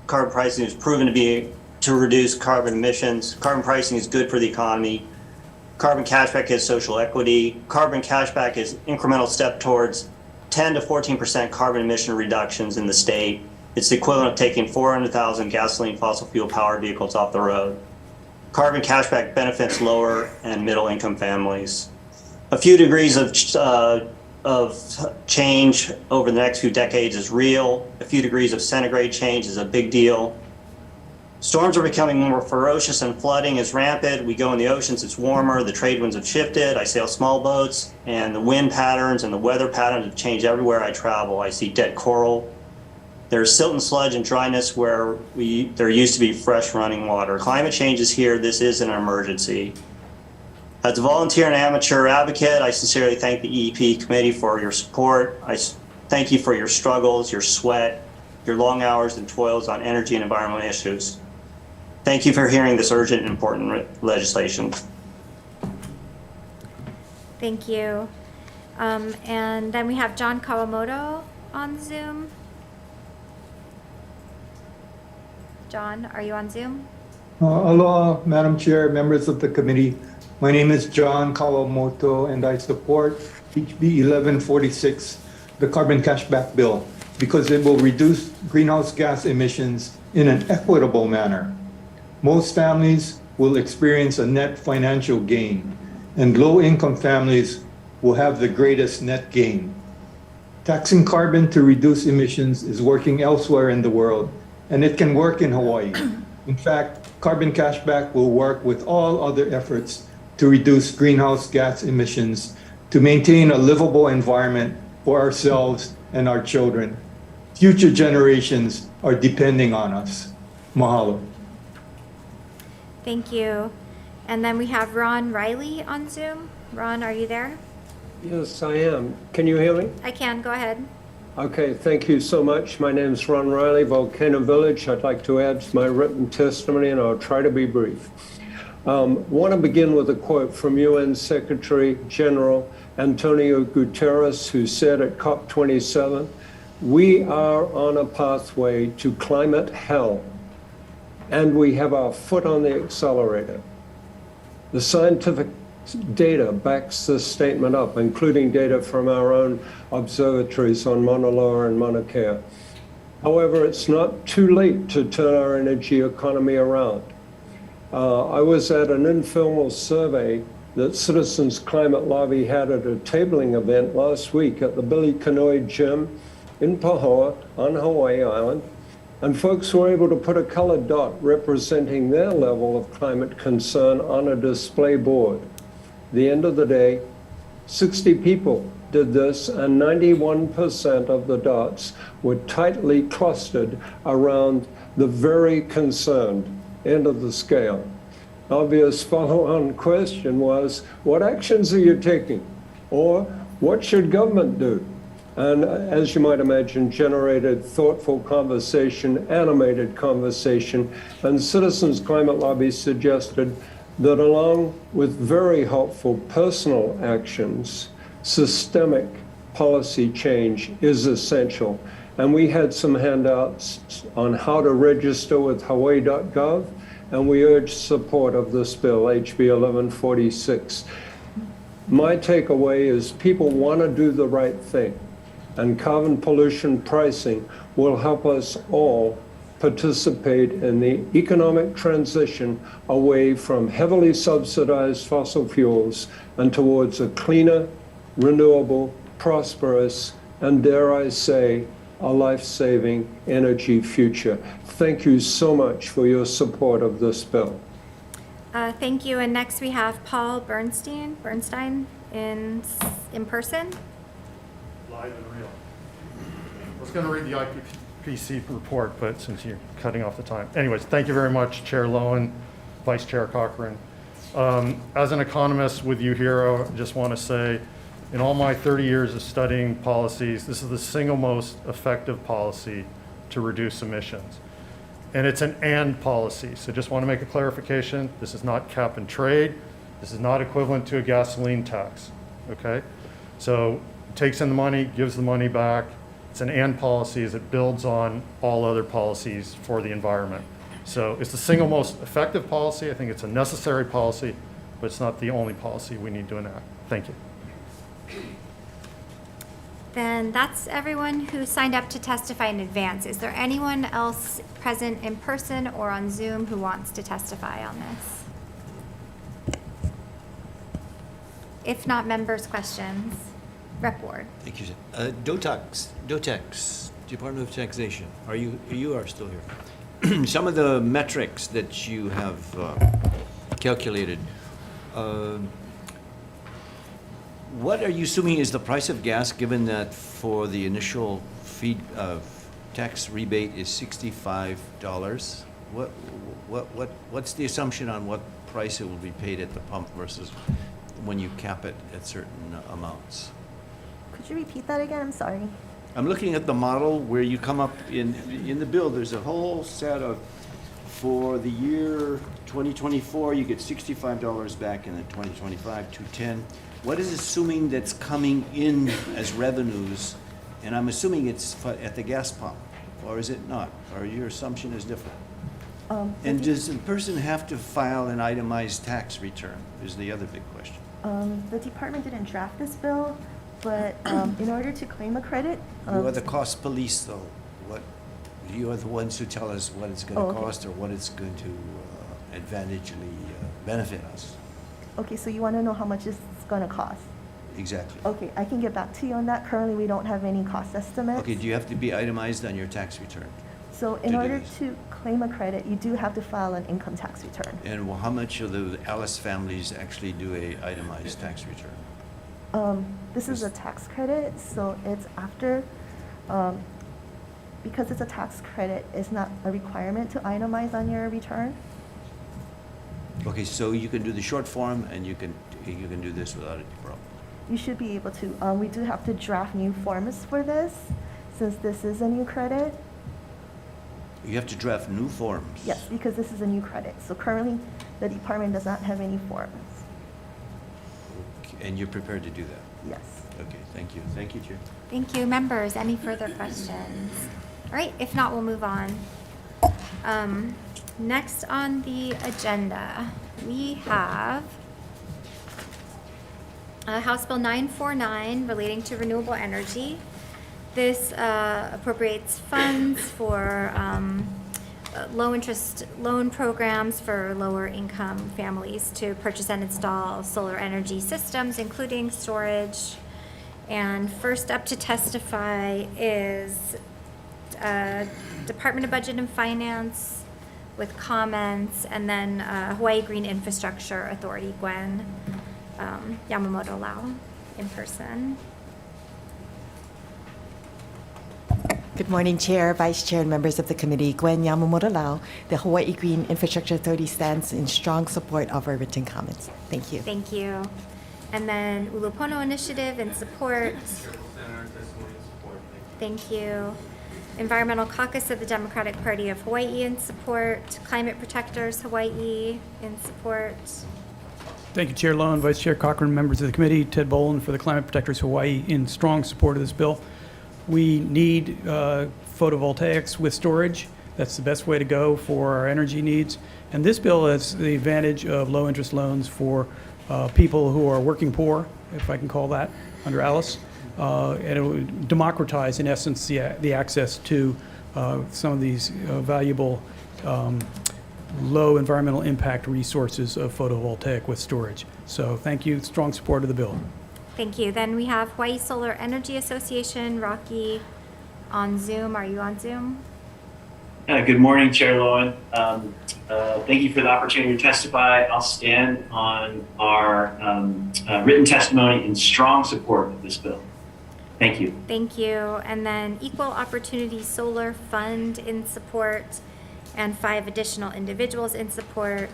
Carbon pricing is proven to reduce carbon emissions. Carbon pricing is good for the economy. Carbon cashback is social equity. Carbon cashback is incremental step towards 10 to 14% carbon emission reductions in the state. It's the equivalent of taking 400,000 gasoline fossil fuel powered vehicles off the road. Carbon cashback benefits lower and middle income families. A few degrees of change over the next few decades is real. A few degrees of centigrade change is a big deal. Storms are becoming more ferocious and flooding is rampant. We go in the oceans, it's warmer, the trade winds have shifted. I sail small boats, and the wind patterns and the weather patterns have changed everywhere I travel. I see dead coral. There's silt and sludge and dryness where there used to be fresh running water. Climate change is here. This is an emergency. As a volunteer and amateur advocate, I sincerely thank the EEP committee for your support. I thank you for your struggles, your sweat, your long hours and toils on energy and environmental issues. Thank you for hearing this urgent and important legislation. Thank you. And then we have John Kawamoto on Zoom. John, are you on Zoom? Aloha, Madam Chair, members of the committee. My name is John Kawamoto, and I support HB 1146, the carbon cashback bill, because it will reduce greenhouse gas emissions in an equitable manner. Most families will experience a net financial gain, and low-income families will have the greatest net gain. Taxing carbon to reduce emissions is working elsewhere in the world, and it can work in Hawaii. In fact, carbon cashback will work with all other efforts to reduce greenhouse gas emissions to maintain a livable environment for ourselves and our children. Future generations are depending on us. Mahalo. Thank you. And then we have Ron Riley on Zoom. Ron, are you there? Yes, I am. Can you hear me? I can. Go ahead. Okay, thank you so much. My name is Ron Riley, Volcano Village. I'd like to add to my written testimony, and I'll try to be brief. Want to begin with a quote from UN Secretary General Antonio Guterres, who said at COP27, "We are on a pathway to climate hell, and we have our foot on the accelerator." The scientific data backs this statement up, including data from our own observatories on Mauna Loa and Mauna Kea. However, it's not too late to turn our energy economy around. I was at an informal survey that Citizens Climate Lobby had at a tabling event last week at the Billy Kanoi Gym in Pahoa on Hawaii Island, and folks were able to put a colored dot representing their level of climate concern on a display board. At the end of the day, 60 people did this, and 91% of the dots were tightly clustered around the very concerned end of the scale. Obvious follow-on question was, what actions are you taking? Or what should government do? And as you might imagine, generated thoughtful conversation, animated conversation, and Citizens Climate Lobby suggested that along with very helpful personal actions, systemic policy change is essential. And we had some handouts on how to register with Hawaii.gov, and we urge support of this bill, HB 1146. My takeaway is people want to do the right thing, and carbon pollution pricing will help us all participate in the economic transition away from heavily subsidized fossil fuels and towards a cleaner, renewable, prosperous, and dare I say, a life-saving energy future. Thank you so much for your support of this bill. Thank you. And next we have Paul Bernstein in person. Live and real. I was going to read the IPCC report, but since you're cutting off the time. Anyways, thank you very much, Chair Lowen, Vice Chair Cochran. As an economist with you here, I just want to say, in all my 30 years of studying policies, this is the single most effective policy to reduce emissions. And it's an and policy. So just want to make a clarification. This is not cap and trade. This is not equivalent to a gasoline tax, okay? So it takes in the money, gives the money back. It's an and policy as it builds on all other policies for the environment. So it's the single most effective policy. I think it's a necessary policy, but it's not the only policy we need to enact. Thank you. Then that's everyone who signed up to testify in advance. Is there anyone else present in person or on Zoom who wants to testify on this? If not, members' questions. Rep Ward. Thank you, sir. DOTAX, Department of Taxation. You are still here. Some of the metrics that you have calculated, what are you assuming is the price of gas, given that for the initial tax rebate is $65. What's the assumption on what price it will be paid at the pump versus when you cap it at certain amounts? Could you repeat that again? I'm sorry. I'm looking at the model where you come up in the bill, there's a whole set of, for the year 2024, you get $65 back, and then 2025, $210. What is assuming that's coming in as revenues? And I'm assuming it's at the gas pump, or is it not? Or your assumption is different? And does the person have to file an itemized tax return, is the other big question. The department didn't draft this bill, but in order to claim a credit. You are the cost police, though. You are the ones who tell us what it's going to cost or what it's going to advantageously benefit us. Okay, so you want to know how much it's going to cost? Exactly. Okay, I can get back to you on that. Currently, we don't have any cost estimates. Okay, do you have to be itemized on your tax return? So in order to claim a credit, you do have to file an income tax return. And how much of the Alice families actually do a itemized tax return? This is a tax credit, so it's after, because it's a tax credit, it's not a requirement to itemize on your return. Okay, so you can do the short form, and you can do this without any problem. You should be able to. We do have to draft new forms for this, since this is a new credit. You have to draft new forms? Yes, because this is a new credit. So currently, the department does not have any forms. And you're prepared to do that? Yes. Okay, thank you. Thank you, Chair. Thank you. Members, any further questions? All right, if not, we'll move on. Next on the agenda, we have House Bill 949 relating to renewable energy. This appropriates funds for low-interest loan programs for lower-income families to purchase and install solar energy systems, including storage. And first up to testify is Department of Budget and Finance with comments, and then Hawaii Green Infrastructure Authority, Gwen Yamamoto Lau, in person. Good morning, Chair, Vice Chair, and members of the committee. Gwen Yamamoto Lau, the Hawaii Green Infrastructure Authority stands in strong support of our written comments. Thank you. Thank you. And then Ulupono Initiative in support. Thank you. Environmental Caucus of the Democratic Party of Hawaii in support. Climate Protectors Hawaii in support. Thank you, Chair Lowe and Vice Chair Cochran, members of the committee. Ted Boland for the Climate Protectors Hawaii in strong support of this bill. We need photovoltaics with storage. That's the best way to go for our energy needs. And this bill has the advantage of low-interest loans for people who are working poor, if I can call that, under Alice. And it would democratize, in essence, the access to some of these valuable low environmental impact resources of photovoltaic with storage. So thank you. Strong support of the bill. Thank you. Then we have Hawaii Solar Energy Association, Rocky on Zoom. Are you on Zoom? Good morning, Chair Lowen. Thank you for the opportunity to testify. I'll stand on our written testimony in strong support of this bill. Thank you. Thank you. And then Equal Opportunity Solar Fund in support, and 5 additional individuals in support.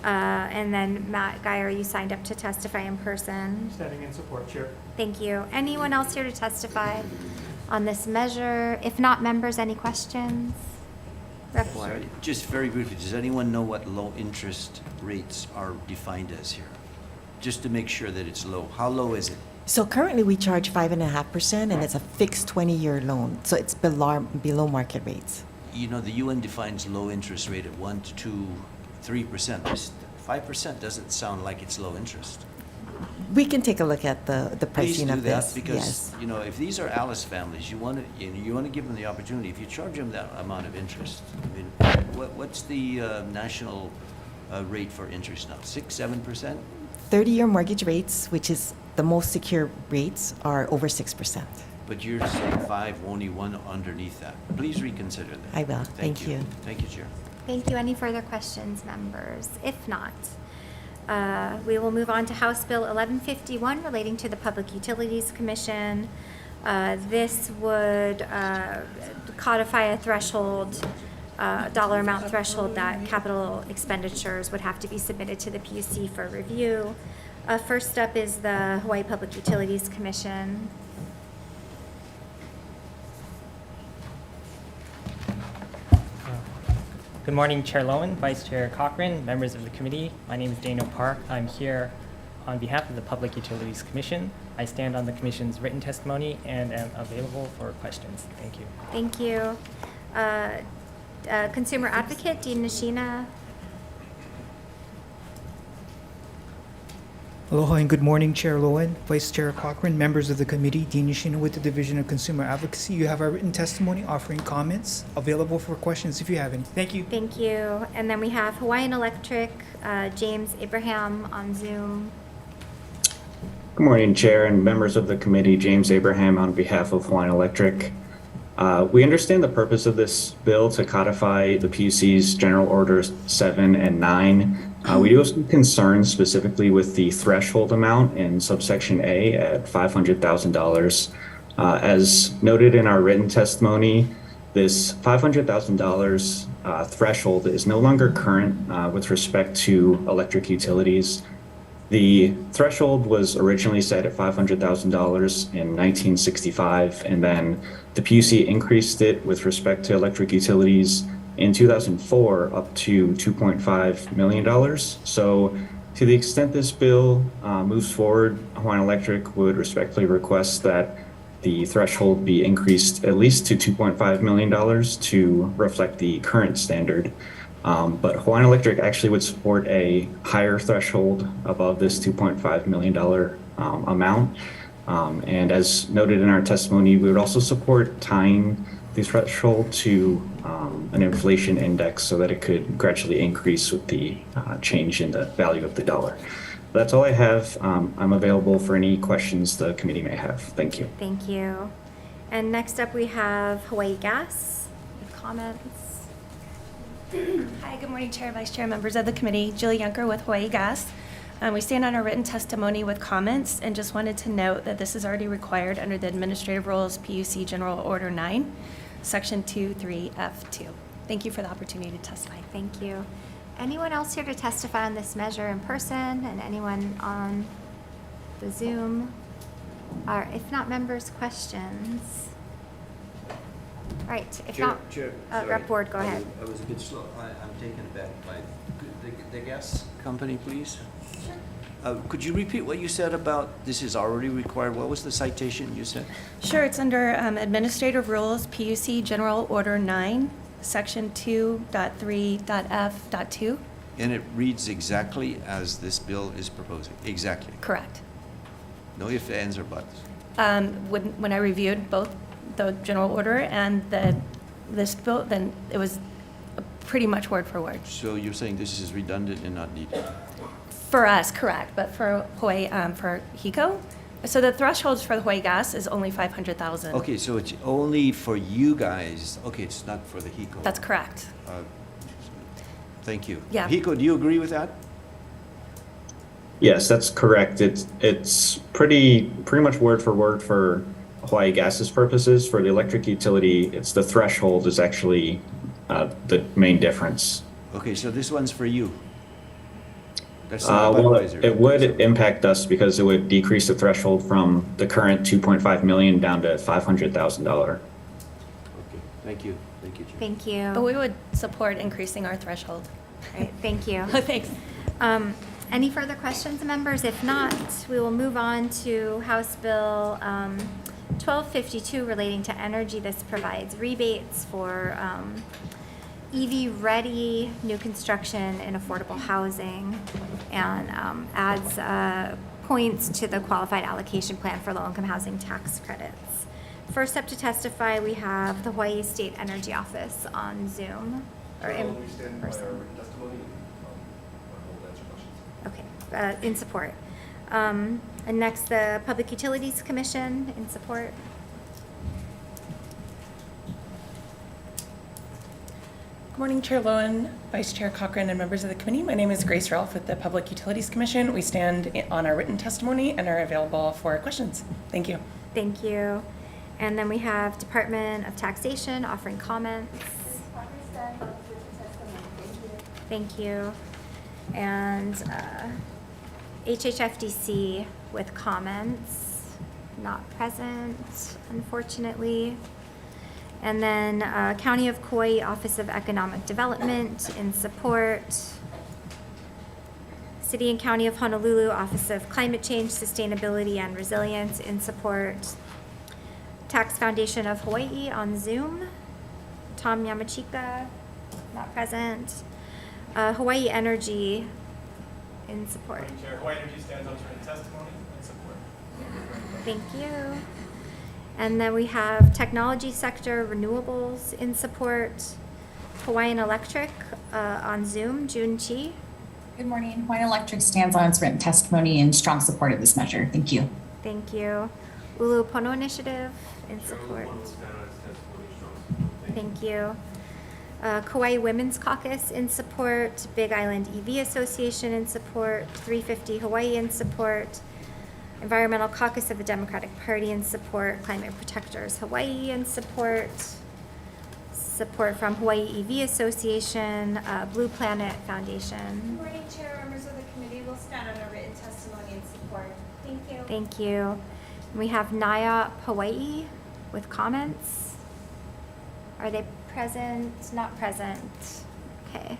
And then Matt Geyer, you signed up to testify in person. Standing in support, Chair. Thank you. Anyone else here to testify on this measure? If not, members, any questions? Rep. Ward. Just very briefly, does anyone know what low interest rates are defined as here? Just to make sure that it's low. How low is it? So currently we charge 5.5%, and it's a fixed 20-year loan. So it's below market rates. You know, the UN defines low interest rate at 1 to 2, 3%. 5% doesn't sound like it's low interest. We can take a look at the pricing of this. Please do that, because you know, if these are Alice families, you want to give them the opportunity. If you charge them that amount of interest, I mean, what's the national rate for interest now? 6, 7%? 30-year mortgage rates, which is the most secure rates, are over 6%. But you're saying 5, only one underneath that. Please reconsider that. I will. Thank you. Thank you, Chair. Thank you. Any further questions, members? If not, we will move on to House Bill 1151 relating to the Public Utilities Commission. This would codify a threshold, dollar amount threshold that capital expenditures would have to be submitted to the PUC for review. First up is the Hawaii Public Utilities Commission. Good morning, Chair Lowen, Vice Chair Cochran, members of the committee. My name is Daniel Park. I'm here on behalf of the Public Utilities Commission. I stand on the commission's written testimony and am available for questions. Thank you. Thank you. Consumer Advocate, Dean Nishina. Aloha and good morning, Chair Lowen, Vice Chair Cochran, members of the committee, Dean Nishina with the Division of Consumer Advocacy. You have our written testimony offering comments, available for questions if you have any. Thank you. Thank you. And then we have Hawaiian Electric, James Abraham on Zoom. Good morning, Chair and members of the committee. James Abraham on behalf of Hawaiian Electric. We understand the purpose of this bill to codify the PUC's General Orders 7 and 9. We do have some concerns specifically with the threshold amount in subsection A at $500,000. As noted in our written testimony, this $500,000 threshold is no longer current with respect to electric utilities. The threshold was originally set at $500,000 in 1965, and then the PUC increased it with respect to electric utilities in 2004 up to $2.5 million. So to the extent this bill moves forward, Hawaiian Electric would respectfully request that the threshold be increased at least to $2.5 million to reflect the current standard. But Hawaiian Electric actually would support a higher threshold above this $2.5 million amount. And as noted in our testimony, we would also support tying the threshold to an inflation index so that it could gradually increase with the change in the value of the dollar. That's all I have. I'm available for any questions the committee may have. Thank you. Thank you. And next up we have Hawaii Gas with comments. Hi, good morning, Chair, Vice Chair, members of the committee. Julie Yunker with Hawaii Gas. We stand on our written testimony with comments and just wanted to note that this is already required under the Administrative Rules PUC General Order 9, Section 23F2. Thank you for the opportunity to testify. Thank you. Anyone else here to testify on this measure in person, and anyone on the Zoom? Or if not members, questions? All right, if not, Rep. Ward, go ahead. I was a bit slow. I'm taken aback by the gas company, please. Could you repeat what you said about this is already required? What was the citation you said? Sure, it's under Administrative Rules PUC General Order 9, Section 2.3.f.2. And it reads exactly as this bill is proposing? Exactly? Correct. No ifs, ands, or buts? When I reviewed both the general order and this bill, then it was pretty much word for word. So you're saying this is redundant and not needed? For us, correct, but for Hawaii, for HECO, so the thresholds for Hawaii Gas is only 500,000. Okay, so it's only for you guys. Okay, it's not for the HECO. That's correct. Thank you. Yeah. HECO, do you agree with that? Yes, that's correct. It's pretty much word for word for Hawaii Gas's purposes. For the electric utility, it's the threshold is actually the main difference. Okay, so this one's for you. That's Well, it would impact us because it would decrease the threshold from the current $2.5 million down to $500,000. Okay, thank you. Thank you, Jim. Thank you. But we would support increasing our threshold. All right, thank you. Thanks. Any further questions, members? If not, we will move on to House Bill 1252 relating to energy. This provides rebates for EV-ready new construction and affordable housing, and adds points to the qualified allocation plan for low-income housing tax credits. First up to testify, we have the Hawaii State Energy Office on Zoom, or in person. Okay, in support. And next, the Public Utilities Commission in support. Good morning, Chair Lowen, Vice Chair Cochran, and members of the committee. My name is Grace Ralph with the Public Utilities Commission. We stand on our written testimony and are available for questions. Thank you. Thank you. And then we have Department of Taxation offering comments. Thank you. And HHFDC with comments, not present, unfortunately. And then County of Kauai Office of Economic Development in support. City and County of Honolulu Office of Climate Change, Sustainability, and Resilience in support. Tax Foundation of Hawaii on Zoom. Tom Yamachika, not present. Hawaii Energy in support. Chair, Hawaii Energy stands on written testimony in support. Thank you. And then we have Technology Sector Renewables in support. Hawaiian Electric on Zoom, Jun Chi. Good morning. Hawaiian Electric stands on its written testimony in strong support of this measure. Thank you. Thank you. Ulu Pono Initiative in support. Thank you. Kauai Women's Caucus in support. Big Island EV Association in support. 350 Hawaii in support. Environmental Caucus of the Democratic Party in support. Climate Protectors Hawaii in support. Support from Hawaii EV Association. Blue Planet Foundation. Good morning, Chair, members of the committee. We'll stand on a written testimony in support. Thank you. Thank you. We have NIOP Hawaii with comments. Are they present? Not present. Okay.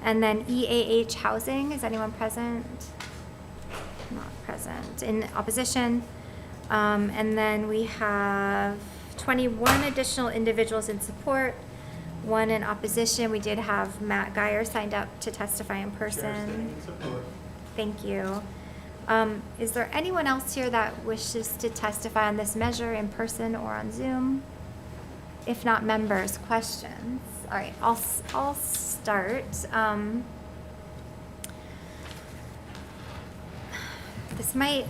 And then EAH Housing, is anyone present? Not present. In opposition. And then we have 21 additional individuals in support, 1 in opposition. We did have Matt Geyer signed up to testify in person. Thank you. Is there anyone else here that wishes to testify on this measure in person or on Zoom? If not, members, questions? All right, I'll start. This might,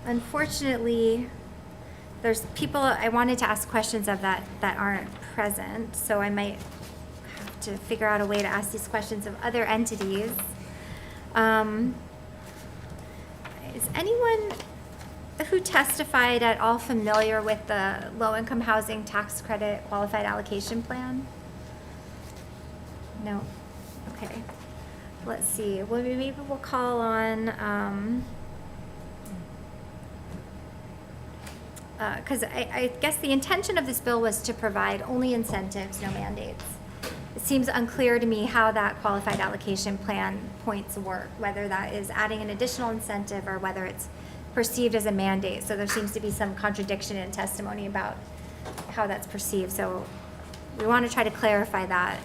unfortunately, there's people I wanted to ask questions of that aren't present, so I might have to figure out a way to ask these questions of other entities. Is anyone who testified at all familiar with the low-income housing tax credit qualified allocation plan? No? Okay. Let's see. Well, maybe we'll call on, because I guess the intention of this bill was to provide only incentives, no mandates. It seems unclear to me how that qualified allocation plan points work, whether that is adding an additional incentive or whether it's perceived as a mandate. So there seems to be some contradiction in testimony about how that's perceived. So we want to try to clarify that,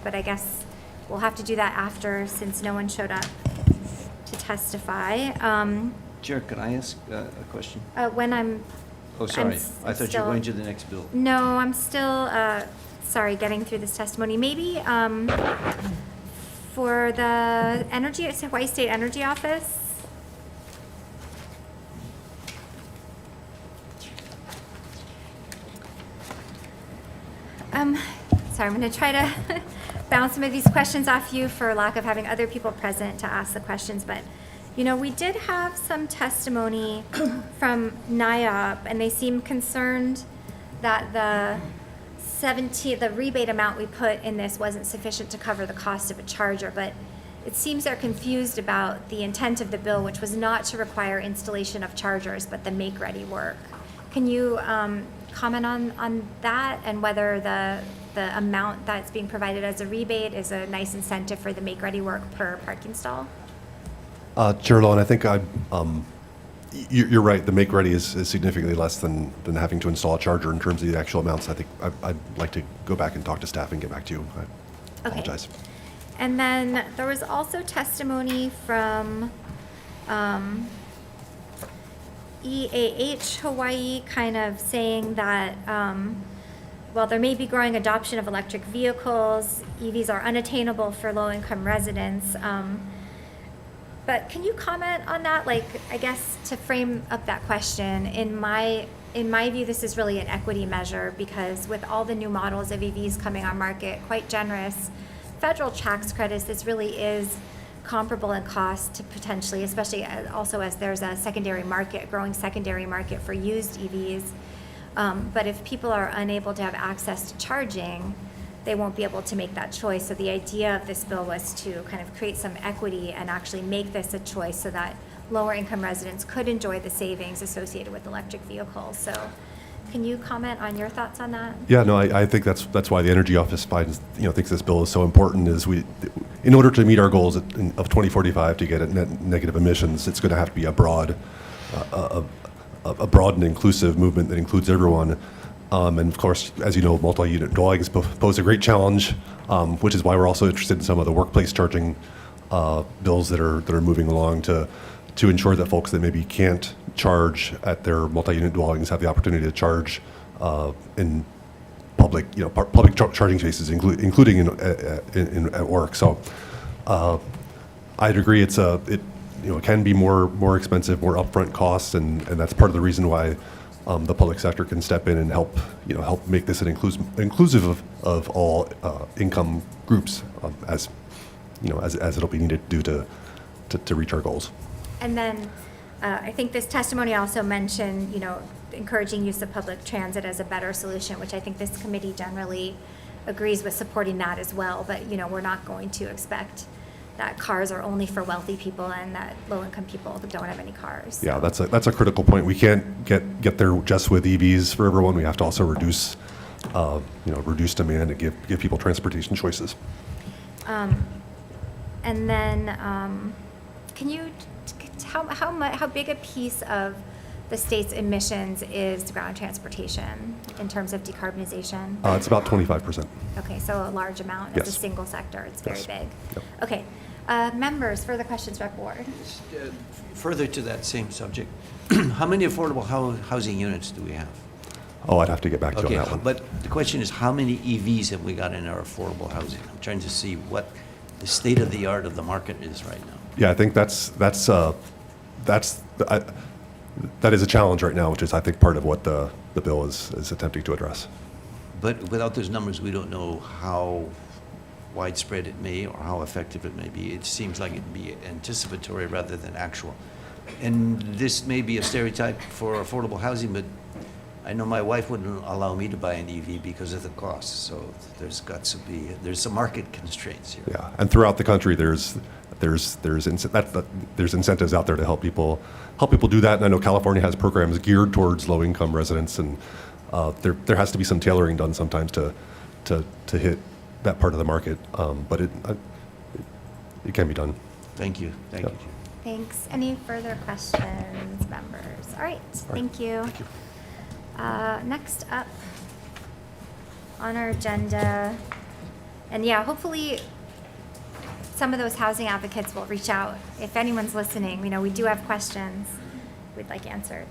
but I guess we'll have to do that after, since no one showed up to testify. Chair, can I ask a question? When I'm... Oh, sorry. I thought you were going to the next bill. No, I'm still, sorry, getting through this testimony. Maybe for the Energy, Hawaii State Energy Office. Sorry, I'm going to try to bounce some of these questions off you for lack of having other people present to ask the questions. But, you know, we did have some testimony from NIOP, and they seem concerned that the rebate amount we put in this wasn't sufficient to cover the cost of a charger. But it seems they're confused about the intent of the bill, which was not to require installation of chargers, but the make-ready work. Can you comment on that, and whether the amount that's being provided as a rebate is a nice incentive for the make-ready work per parking stall? Chair Lowen, I think you're right. The make-ready is significantly less than having to install a charger in terms of the actual amounts. I think I'd like to go back and talk to staff and get back to you. I apologize. And then there was also testimony from EAH Hawaii, kind of saying that while there may be growing adoption of electric vehicles, EVs are unattainable for low-income residents. But can you comment on that? Like, I guess to frame up that question, in my view, this is really an equity measure, because with all the new models of EVs coming on market, quite generous federal tax credits, this really is comparable in cost to potentially, especially also as there's a secondary market, growing secondary market for used EVs. But if people are unable to have access to charging, they won't be able to make that choice. So the idea of this bill was to kind of create some equity and actually make this a choice so that lower income residents could enjoy the savings associated with electric vehicles. So can you comment on your thoughts on that? Yeah, no, I think that's why the Energy Office thinks this bill is so important. Is in order to meet our goals of 2045 to get at net negative emissions, it's going to have to be a broad and inclusive movement that includes everyone. And of course, as you know, multi-unit dwellings pose a great challenge, which is why we're also interested in some of the workplace charging bills that are moving along to ensure that folks that maybe can't charge at their multi-unit dwellings have the opportunity to charge in public charging spaces, including at work. So I'd agree it can be more expensive, more upfront costs, and that's part of the reason why the public sector can step in and help make this an inclusive of all income groups, as it'll be needed to do to reach our goals. And then I think this testimony also mentioned, encouraging use of public transit as a better solution, which I think this committee generally agrees with supporting that as well. But, we're not going to expect that cars are only for wealthy people and that low-income people don't have any cars. Yeah, that's a critical point. We can't get there just with EVs for everyone. We have to also reduce demand and give people transportation choices. And then, can you? How big a piece of the state's emissions is ground transportation in terms of decarbonization? It's about 25%. Okay, so a large amount. It's Yes. a single sector. It's very Yes. big. Yep. Okay, members, further questions, Rep. Ward? Further to that same subject, how many affordable housing units do we have? Oh, I'd have to get back to you on that one. But the question is, how many EVs have we got in our affordable housing? I'm trying to see what the state of the art of the market is right now. Yeah, I think that is a challenge right now, which is, I think, part of what the bill is attempting to address. But without those numbers, we don't know how widespread it may or how effective it may be. It seems like it'd be anticipatory rather than actual. And this may be a stereotype for affordable housing, but I know my wife wouldn't allow me to buy an EV because of the cost. So there's some market constraints here. Yeah, and throughout the country, there's incentives out there to help people do that. And I know California has programs geared towards low-income residents, and there has to be some tailoring done sometimes to hit that part of the market. But it can be done. Thank you. Thank you. Thanks. Any further questions, members? All right, thank you. Thank you. Next up on our agenda, and hopefully some of those housing advocates will reach out. If anyone's listening, we do have questions we'd like answered.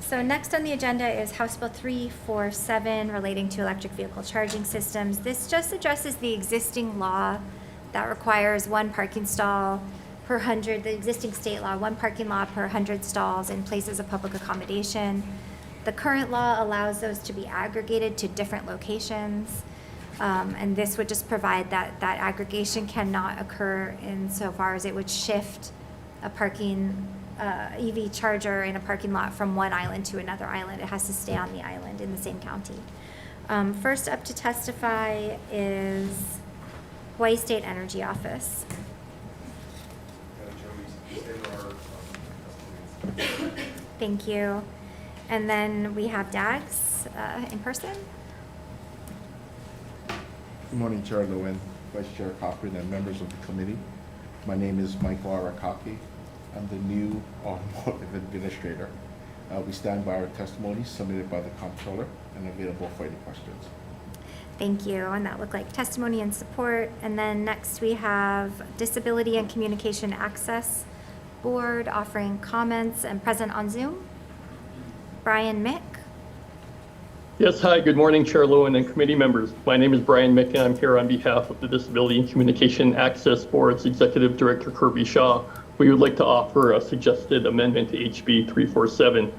So next on the agenda is House Bill 347 relating to electric vehicle charging systems. This just addresses the existing law that requires one parking stall per 100, the existing state law, one parking lot per 100 stalls in places of public accommodation. The current law allows those to be aggregated to different locations. And this would just provide that aggregation cannot occur insofar as it would shift a parking EV charger in a parking lot from one island to another island. It has to stay on the island in the same county. First up to testify is Hawaii State Energy Office. Thank you. And then we have Dags in person. Good morning, Chair Lowen, Vice Chair Cochran, and members of the committee. My name is Michael Arakaki. I'm the new automotive administrator. We stand by our testimony submitted by the comptroller and available for any questions. Thank you. And that looked like testimony and support. And then next we have Disability and Communication Access Board offering comments and present on Zoom. Brian Mick. Yes, hi, good morning, Chair Lowen and committee members. My name is Brian Mick, and I'm here on behalf of the Disability and Communication Access Board's Executive Director Kirby Shaw. We would like to offer a suggested amendment to HB 347.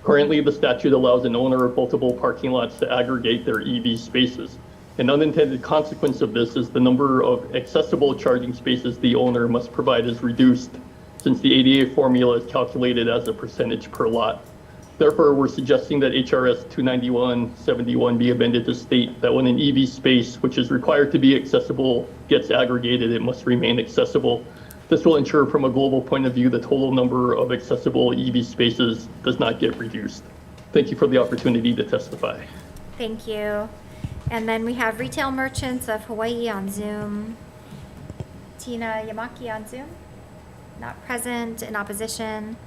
Currently, the statute allows an owner of multiple parking lots to aggregate their EV spaces. An unintended consequence of this is the number of accessible charging spaces the owner must provide is reduced, since the ADA formula is calculated as a percentage per lot. Therefore, we're suggesting that HRS 29171 be amended to state that when an EV space, which is required to be accessible, gets aggregated, it must remain accessible. This will ensure from a global point of view the total number of accessible EV spaces does not get reduced. Thank you for the opportunity to testify. Thank you. And then we have Retail Merchants of Hawaii on Zoom. Tina Yamaki on Zoom, not present. In opposition.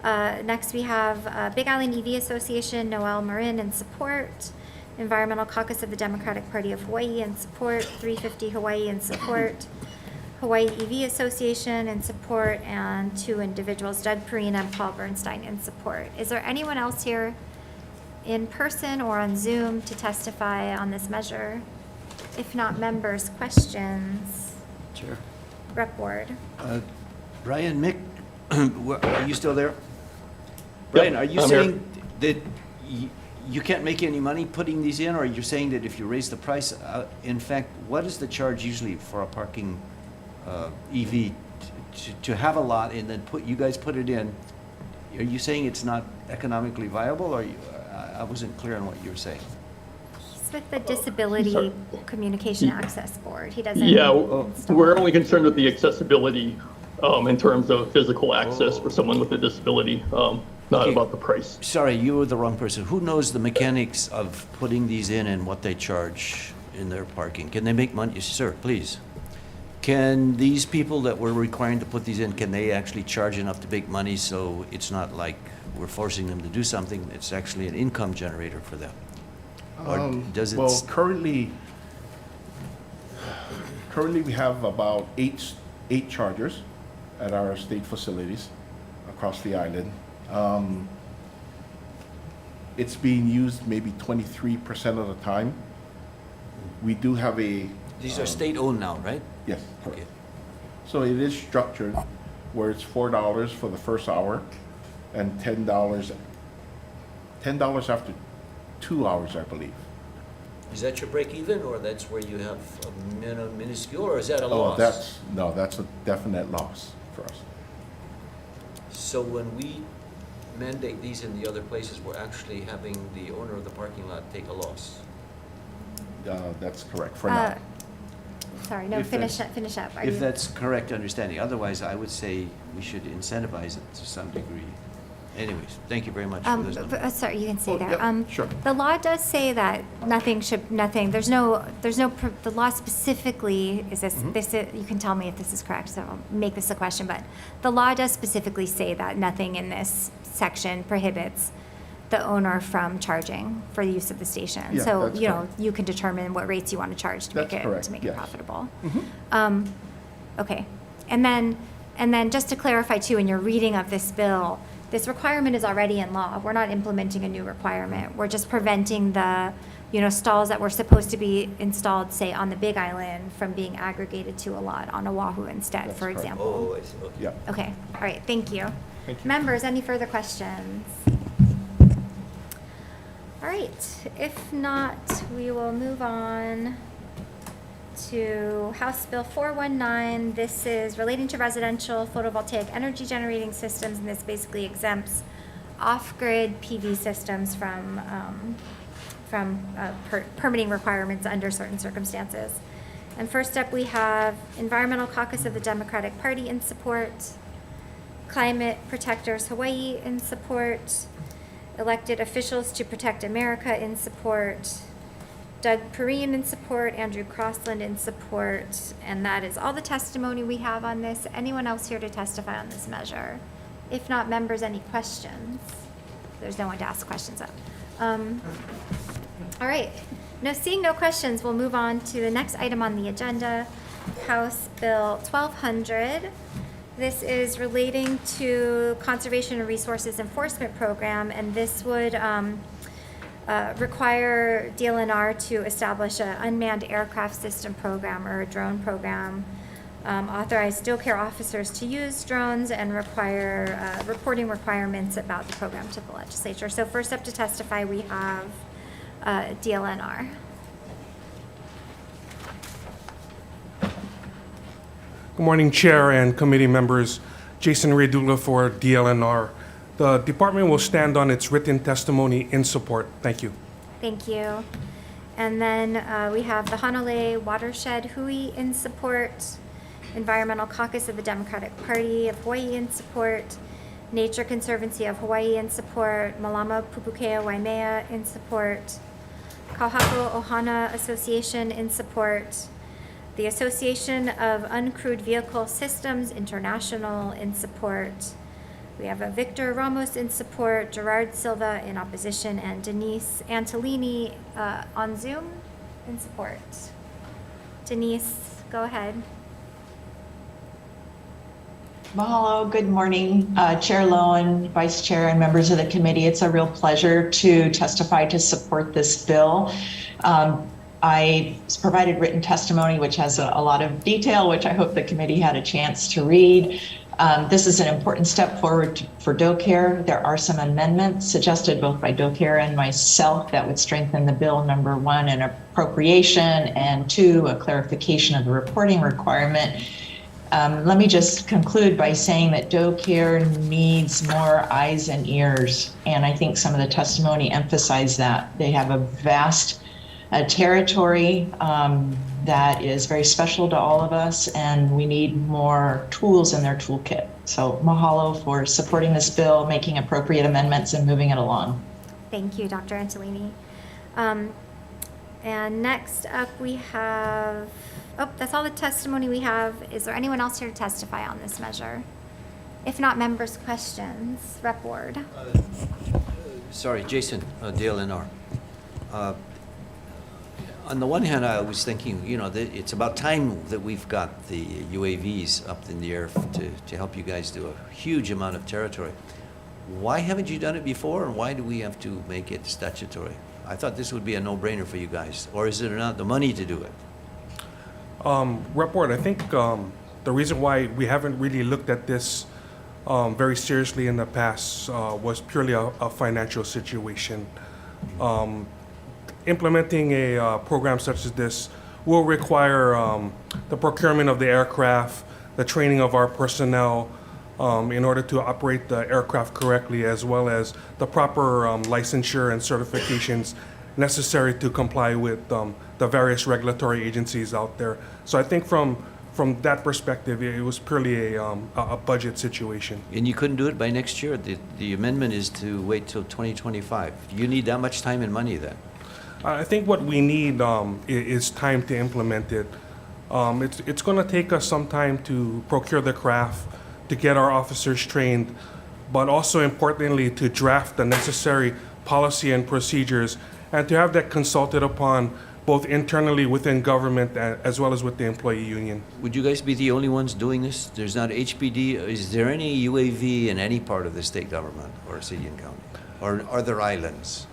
Next we have Big Island EV Association, Noel Marin in support. Environmental Caucus of the Democratic Party of Hawaii in support. 350 Hawaii in support. Hawaii EV Association in support, and 2 individuals, Doug Perina and Paul Bernstein, in support. Is there anyone else here in person or on Zoom to testify on this measure? If not, members, questions? Sure. Rep. Ward. Brian, Mick, are you still there? Brian, are you I'm saying that you can't make any money putting these in, or you're saying that if you raise the price, in fact, what is the charge usually for a parking EV to have a lot and then you guys put it in? Are you saying it's not economically viable, or I wasn't clear on what you were saying? He's with the Disability Communication Access Board. He doesn't. Yeah, we're only concerned with the accessibility in terms of physical access for someone with a disability, not about the price. Sorry, you were the wrong person. Who knows the mechanics of putting these in and what they charge in their parking? Can they make money? Sir, please. Can these people that we're requiring to put these in, can they actually charge enough to make money so it's not like we're forcing them to do something, it's actually an income generator for them? Or does it? Well, currently we have about eight chargers at our state facilities across the island. It's being used maybe 23% of the time. We do have a... These are state-owned now, right? Yes, correct. Okay. So it is structured where it's $4 for the first hour and $10 after 2 hours, I believe. Is that your break even, or that's where you have a minuscule, or is that a loss? That's a definite loss for us. So when we mandate these in the other places, we're actually having the owner of the parking lot take a loss? That's correct, for now. Sorry, no, finish up. If that's correct understanding. Otherwise, I would say we should incentivize it to some degree. Anyways, thank you very much for those. Sorry, you can stay there. Yeah, sure. The law does say that the law specifically is this, you can tell me if this is correct, so I'll make this a question, but the law does specifically say that nothing in this section prohibits the owner from charging for the use of the station. Yeah, so, that's you know, correct. you can determine what rates you want to charge to That's make it, correct, to make yes. it profitable. Mhm. Okay, and then just to clarify too, in your reading of this bill, this requirement is already in law. We're not implementing a new requirement. We're just preventing the, stalls that were supposed to be installed, say, on the Big Island from being aggregated to a lot on Oahu instead, That's for correct. example. Oh, I see, okay. Yeah. Okay, all right, thank you. Thank you. Members, any further questions? All right, if not, we will move on to House Bill 419. This is relating to residential photovoltaic energy generating systems, and this basically exempts off-grid PV systems from permitting requirements under certain circumstances. And first up, we have Environmental Caucus of the Democratic Party in support, Climate Protectors Hawaii in support, Elected Officials to Protect America in support, Doug Perine in support, Andrew Crossland in support, and that is all the testimony we have on this. Anyone else here to testify on this measure? If not, members, any questions? There's no one to ask questions of. All right, seeing no questions, we'll move on to the next item on the agenda, House Bill 1200. This is relating to Conservation and Resources Enforcement Program, and this would require DLNR to establish an unmanned aircraft system program or a drone program, authorize still care officers to use drones, and require reporting requirements about the program to the legislature. So first up to testify, we have DLNR. Good morning, Chair and committee members. Jason Redula for DLNR. The department will stand on its written testimony in support. Thank you. Thank you. And then we have the Hanalei Watershed Hui in support, Environmental Caucus of the Democratic Party of Hawaii in support, Nature Conservancy of Hawaii in support, Malama Pupukea Waimea in support, Kauhako Ohana Association in support, the Association of Uncrewed Vehicle Systems International in support. We have a Victor Ramos in support, Gerard Silva in opposition, and Denise Antolini on Zoom in support. Denise, go ahead. Mahalo, good morning, Chair Lowen, Vice Chair, and members of the committee. It's a real pleasure to testify to support this bill. I provided written testimony, which has a lot of detail, which I hope the committee had a chance to read. This is an important step forward for DoCare. There are some amendments suggested both by DoCare and myself that would strengthen the bill. Number one, an appropriation, and two, a clarification of the reporting requirement. Let me just conclude by saying that DoCare needs more eyes and ears, and I think some of the testimony emphasized that. They have a vast territory that is very special to all of us, and we need more tools in their toolkit. So mahalo for supporting this bill, making appropriate amendments, and moving it along. Thank you, Dr. Antolini. And next up we have, that's all the testimony we have. Is there anyone else here to testify on this measure? If not, members' questions. Rep. Ward. Sorry, Jason, DLNR. On the one hand, I was thinking, it's about time that we've got the UAVs up in the air to help you guys do a huge amount of territory. Why haven't you done it before, and why do we have to make it statutory? I thought this would be a no-brainer for you guys, or is it not the money to do it? Rep. Ward, I think the reason why we haven't really looked at this very seriously in the past was purely a financial situation. Implementing a program such as this will require the procurement of the aircraft, the training of our personnel in order to operate the aircraft correctly, as well as the proper licensure and certifications necessary to comply with the various regulatory agencies out there. So I think from that perspective, it was purely a budget situation. And you couldn't do it by next year? The amendment is to wait till 2025. You need that much time and money then? I think what we need is time to implement it. It's going to take us some time to procure the craft, to get our officers trained, but also importantly to draft the necessary policy and procedures, and to have that consulted upon both internally within government as well as with the employee union. Would you guys be the only ones doing this? There's not HPD. Is there any UAV in any part of the state government or city and county? Or are there islands?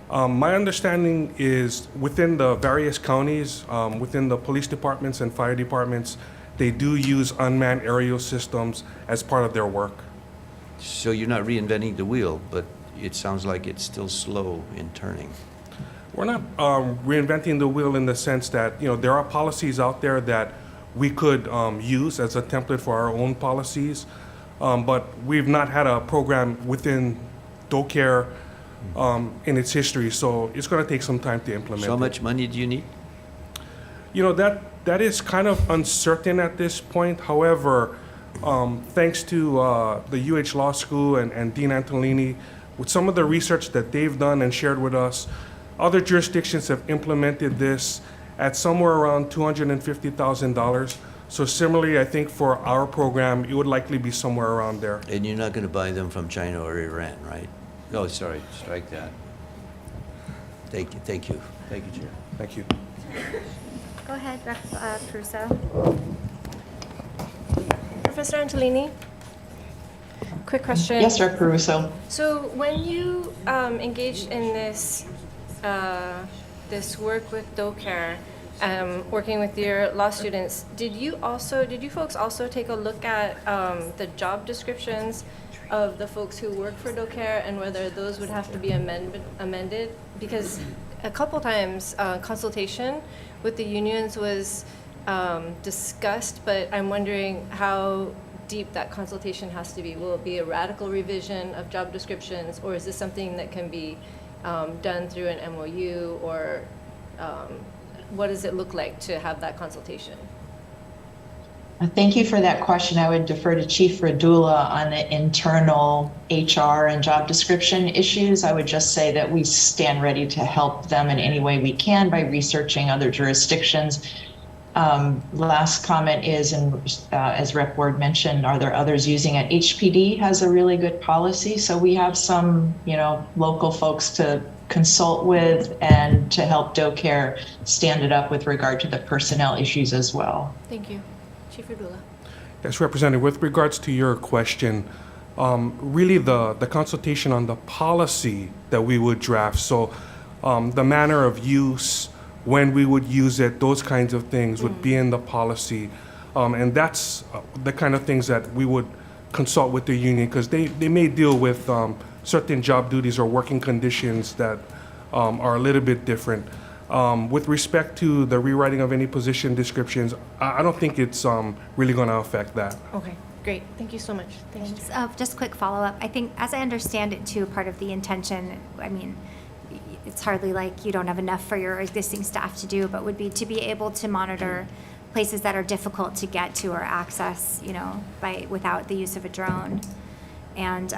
My understanding is within the various counties, within the police departments and fire departments, they do use unmanned aerial systems as part of their work. So you're not reinventing the wheel, but it sounds like it's still slow in turning. We're not reinventing the wheel in the sense that, there are policies out there that we could use as a template for our own policies, but we've not had a program within DoCare in its history, so it's going to take some time to implement. So how much money do you need? That is kind of uncertain at this point. However, thanks to the UH Law School and Dean Antolini, with some of the research that they've done and shared with us, other jurisdictions have implemented this at somewhere around $250,000. So similarly, I think for our program, it would likely be somewhere around there. And you're not going to buy them from China or Iran, right? Oh, sorry, strike that. Thank you, Chair. Thank you. Go ahead, Rep. Pruso. Professor Antolini, quick question. Yes, Rep. Caruso. So when you engaged in this this work with DoCare, working with your law students, did you folks also take a look at the job descriptions of the folks who work for DoCare and whether those would have to be amended? Because a couple times consultation with the unions was discussed, but I'm wondering how deep that consultation has to be. Will it be a radical revision of job descriptions, or is this something that can be done through an MOU, or what does it look like to have that consultation? Thank you for that question. I would defer to Chief Radula on the internal HR and job description issues. I would just say that we stand ready to help them in any way we can by researching other jurisdictions. Last comment is, and as Rep. Ward mentioned, are there others using it? HPD has a really good policy, so we have some, local folks to consult with and to help DoCare stand it up with regard to the personnel issues as well. Thank you. Chief Radula. Yes, Representative, with regards to your question, really the consultation on the policy that we would draft, so the manner of use, when we would use it, those kinds of things would be in the policy. And that's the kind of things that we would consult with the union, because they may deal with certain job duties or working conditions that are a little bit different. With respect to the rewriting of any position descriptions, I don't think it's really going to affect that. Okay, great. Thank you so much. Thanks. Just a quick follow-up. I think, as I understand it too, part of the intention, I mean, it's hardly like you don't have enough for your existing staff to do, but would be to be able to monitor places that are difficult to get to or access, without the use of a drone. And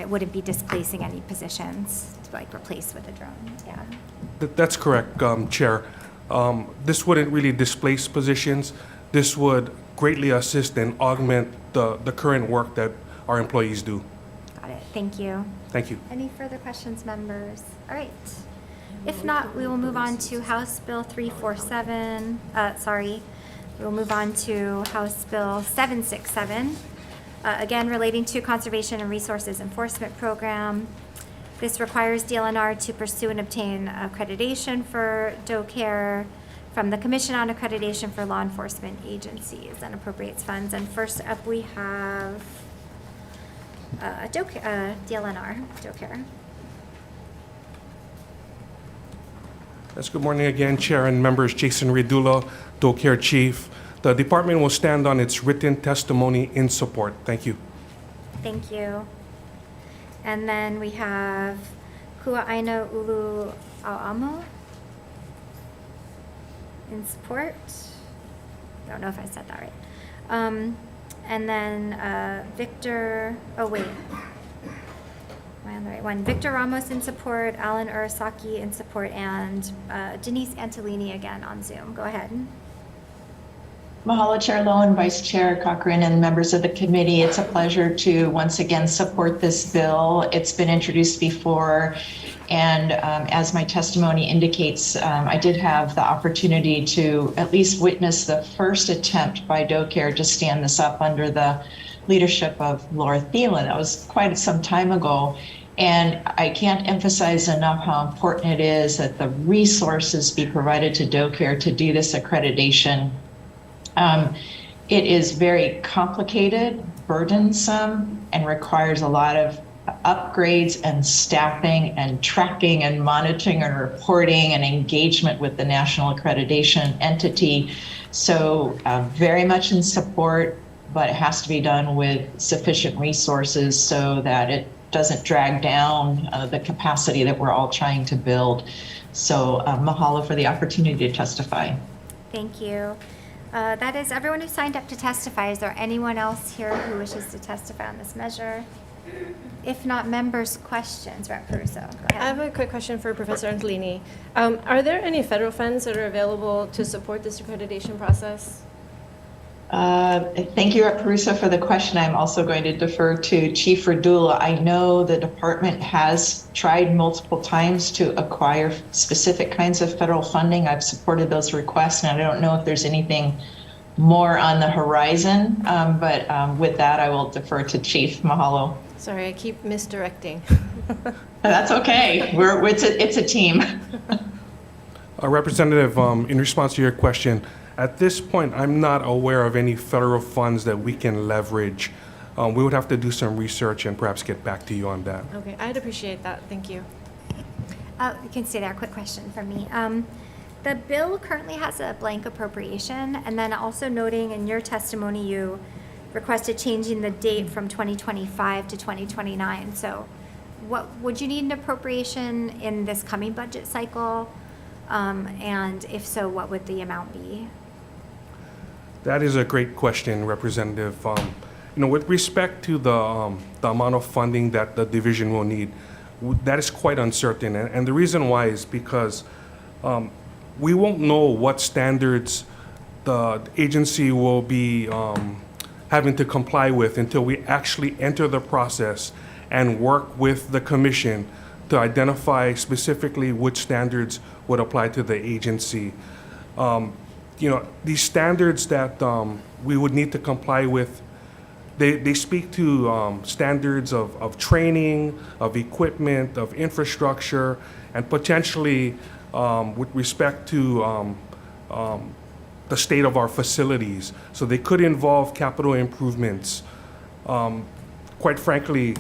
it wouldn't be displacing any positions to replace with a drone. Yeah. That's correct, Chair. This wouldn't really displace positions. This would greatly assist and augment the current work that our employees do. Got it. Thank you. Thank you. Any further questions, members? All right. If not, we will move on to House Bill 347. We will move on to House Bill 767. Again, relating to Conservation and Resources Enforcement Program. This requires DLNR to pursue and obtain accreditation for DoCare from the Commission on Accreditation for Law Enforcement Agencies and appropriates funds. And first up, we have DLNR, DoCare. Yes, good morning again, Chair and members. Jason Redula, DoCare Chief. The department will stand on its written testimony in support. Thank you. Thank you. And then we have Kua'aina Ulu Au'amo in support. I don't know if I said that right. And then Victor, am I on the right one? Victor Ramos in support, Alan Urasaki in support, and Denise Antolini again on Zoom. Go ahead. Mahalo, Chair Lowen, Vice Chair Cochran, and members of the committee. It's a pleasure to once again support this bill. It's been introduced before, and as my testimony indicates, I did have the opportunity to at least witness the first attempt by DoCare to stand this up under the leadership of Laura Thielen. That was quite some time ago. And I can't emphasize enough how important it is that the resources be provided to DoCare to do this accreditation. It is very complicated, burdensome, and requires a lot of upgrades and staffing and tracking and monitoring and reporting and engagement with the national accreditation entity. So very much in support, but it has to be done with sufficient resources so that it doesn't drag down the capacity that we're all trying to build. So mahalo for the opportunity to testify. Thank you. That is everyone who signed up to testify. Is there anyone else here who wishes to testify on this measure? If not, members' questions. Rep. Caruso, go ahead. I have a quick question for Professor Antolini. Are there any federal funds that are available to support this accreditation process? Thank you, Rep. Caruso, for the question. I'm also going to defer to Chief Radula. I know the department has tried multiple times to acquire specific kinds of federal funding. I've supported those requests, and I don't know if there's anything more on the horizon, but with that, I will defer to Chief. Mahalo. Sorry, I keep misdirecting. That's okay. It's a team. Representative, in response to your question, at this point, I'm not aware of any federal funds that we can leverage. We would have to do some research and perhaps get back to you on that. Okay, I'd appreciate that. Thank you. You can stay there. Quick question from me. The bill currently has a blank appropriation, and then also noting in your testimony, you requested changing the date from 2025 to 2029. So what, would you need an appropriation in this coming budget cycle? And if so, what would the amount be? That is a great question, Representative. With respect to the amount of funding that the division will need, that is quite uncertain. And the reason why is because we won't know what standards the agency will be having to comply with until we actually enter the process and work with the commission to identify specifically which standards would apply to the agency. These standards that we would need to comply with, they speak to standards of training, of equipment, of infrastructure, and potentially with respect to the state of our facilities. So they could involve capital improvements. Quite frankly,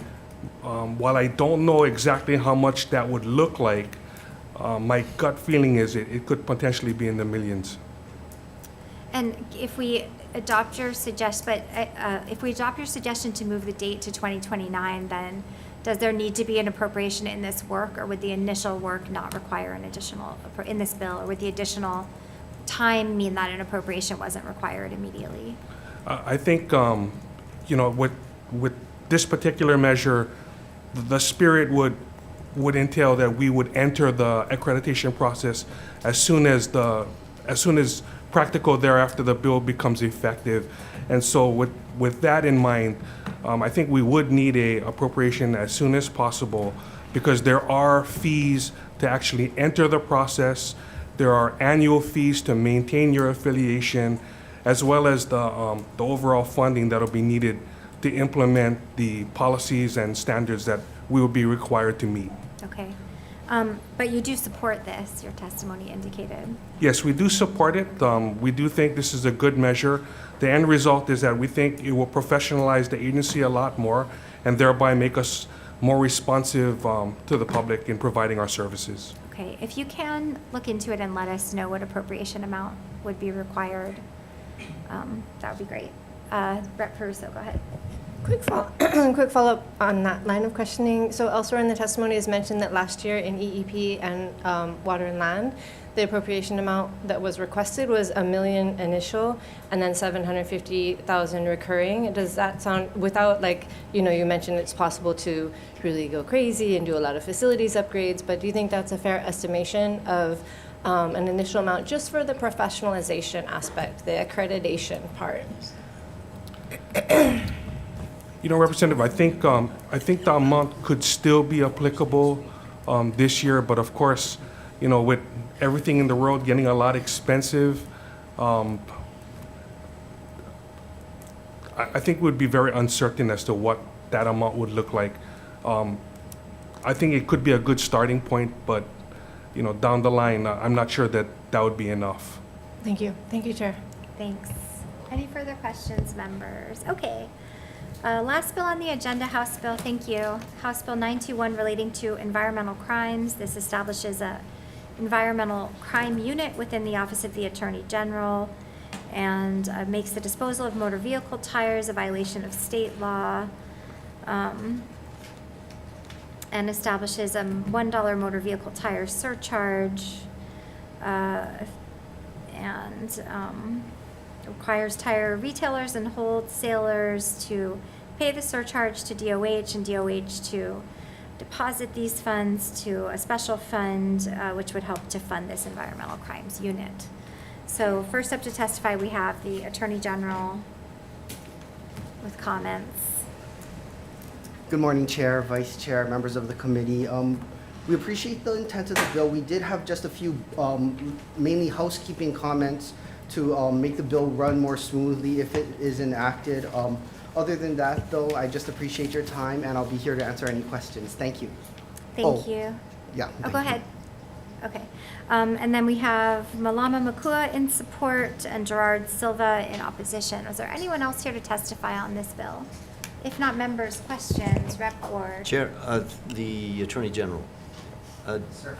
while I don't know exactly how much that would look like, my gut feeling is it could potentially be in the millions. And if we adopt your suggestion to move the date to 2029, then does there need to be an appropriation in this work, or would the initial work not require an additional, in this bill, or would the additional time mean that an appropriation wasn't required immediately? I think, with this particular measure, the spirit would entail that we would enter the accreditation process as soon as practical thereafter the bill becomes effective. And so with that in mind, I think we would need a appropriation as soon as possible, because there are fees to actually enter the process. There are annual fees to maintain your affiliation, as well as the overall funding that will be needed to implement the policies and standards that we will be required to meet. Okay. But you do support this, your testimony indicated. Yes, we do support it. We do think this is a good measure. The end result is that we think it will professionalize the agency a lot more, and thereby make us more responsive to the public in providing our services. Okay, if you can look into it and let us know what appropriation amount would be required, that would be great. Rep. Peruso, go ahead. Quick follow-up on that line of questioning. So elsewhere in the testimony is mentioned that last year in EEP and Water and Land, the appropriation amount that was requested was $1 million initial and then $750,000 recurring. Does that sound, without you mentioned it's possible to really go crazy and do a lot of facilities upgrades, but do you think that's a fair estimation of an initial amount just for the professionalization aspect, the accreditation part? Representative, I think the amount could still be applicable this year, but of course, with everything in the world getting a lot expensive, I think it would be very uncertain as to what that amount would look like. I think it could be a good starting point, but down the line, I'm not sure that would be enough. Thank you. Thank you, Chair. Thanks. Any further questions, members? Okay. Last bill on the agenda, House Bill, thank you. House Bill 921 relating to environmental crimes. This establishes a environmental crime unit within the Office of the Attorney General, and makes the disposal of motor vehicle tires a violation of state law, and establishes a $1 motor vehicle tire surcharge, and requires tire retailers and wholesalers to pay the surcharge to DOH, and DOH to deposit these funds to a special fund, which would help to fund this environmental crimes unit. So first up to testify, we have the Attorney General with comments. Good morning, Chair, Vice Chair, members of the committee. We appreciate the intent of the bill. We did have just a few mainly housekeeping comments to make the bill run more smoothly if it is enacted. Other than that, though, I just appreciate your time, and I'll be here to answer any questions. Thank you. Thank you. Yeah. Oh, go ahead. Okay. And then we have Malama Makua in support and Gerard Silva in opposition. Was there anyone else here to testify on this bill? If not, members, questions, Rep. Ward. Chair, the Attorney General. Sir.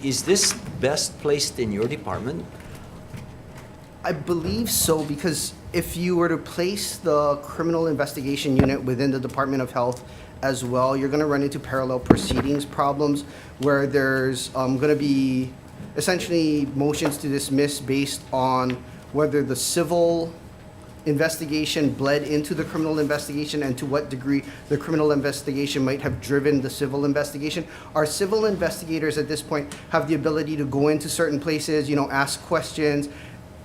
Is this best placed in your department? I believe so, because if you were to place the criminal investigation unit within the Department of Health as well, you're going to run into parallel proceedings problems where there's going to be essentially motions to dismiss based on whether the civil investigation bled into the criminal investigation and to what degree the criminal investigation might have driven the civil investigation. Our civil investigators at this point have the ability to go into certain places, ask questions,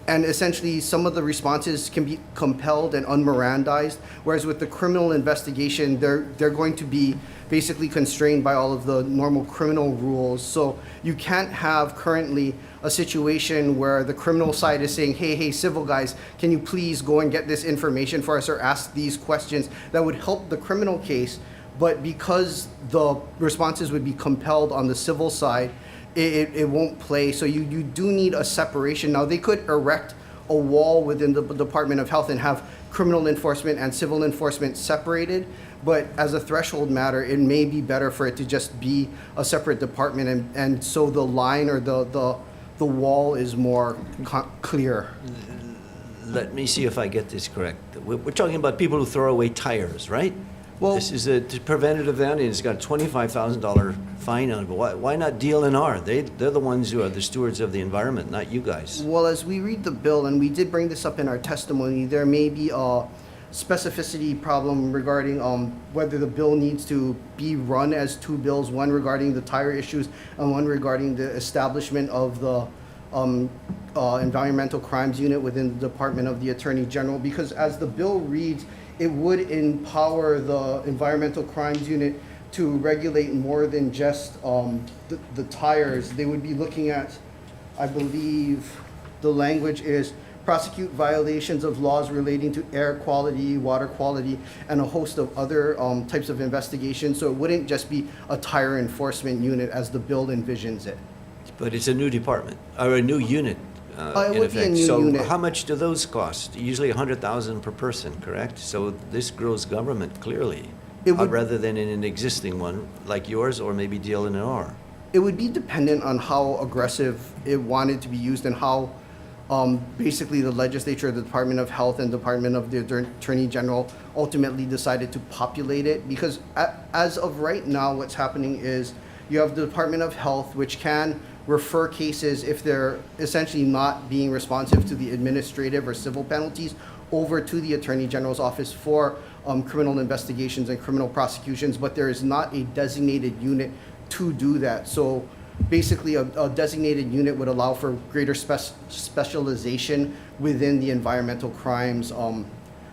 and essentially some of the responses can be compelled and unmirandized, whereas with the criminal investigation, they're going to be basically constrained by all of the normal criminal rules. So you can't have currently a situation where the criminal side is saying, hey, civil guys, can you please go and get this information for us or ask these questions that would help the criminal case, but because the responses would be compelled on the civil side, it won't play. So you do need a separation. Now, they could erect a wall within the Department of Health and have criminal enforcement and civil enforcement separated, but as a threshold matter, it may be better for it to just be a separate department, and so the line or the wall is more clear. Let me see if I get this correct. We're talking about people who throw away tires, right? Well, this is a preventative event, and it's got a $25,000 fine on it. But why not DLNR? They're the ones who are the stewards of the environment, not you guys. Well, as we read the bill, and we did bring this up in our testimony, there may be a specificity problem regarding whether the bill needs to be run as two bills, one regarding the tire issues and one regarding the establishment of the environmental crimes unit within the Department of the Attorney General. Because as the bill reads, it would empower the environmental crimes unit to regulate more than just the tires. They would be looking at, I believe, the language is prosecute violations of laws relating to air quality, water quality, and a host of other types of investigations. So it wouldn't just be a tire enforcement unit as the bill envisions it. But it's a new department, or a new unit, It in would be a effect. new So unit. how much do those cost? Usually $100,000 per person, correct? So this grows government, clearly, rather than in an existing one like yours or maybe DLNR. It would be dependent on how aggressive it wanted to be used and how basically the legislature, the Department of Health, and Department of the Attorney General ultimately decided to populate it. Because as of right now, what's happening is you have the Department of Health, which can refer cases if they're essentially not being responsive to the administrative or civil penalties over to the Attorney General's office for criminal investigations and criminal prosecutions, but there is not a designated unit to do that. So basically a designated unit would allow for greater specialization within the environmental crimes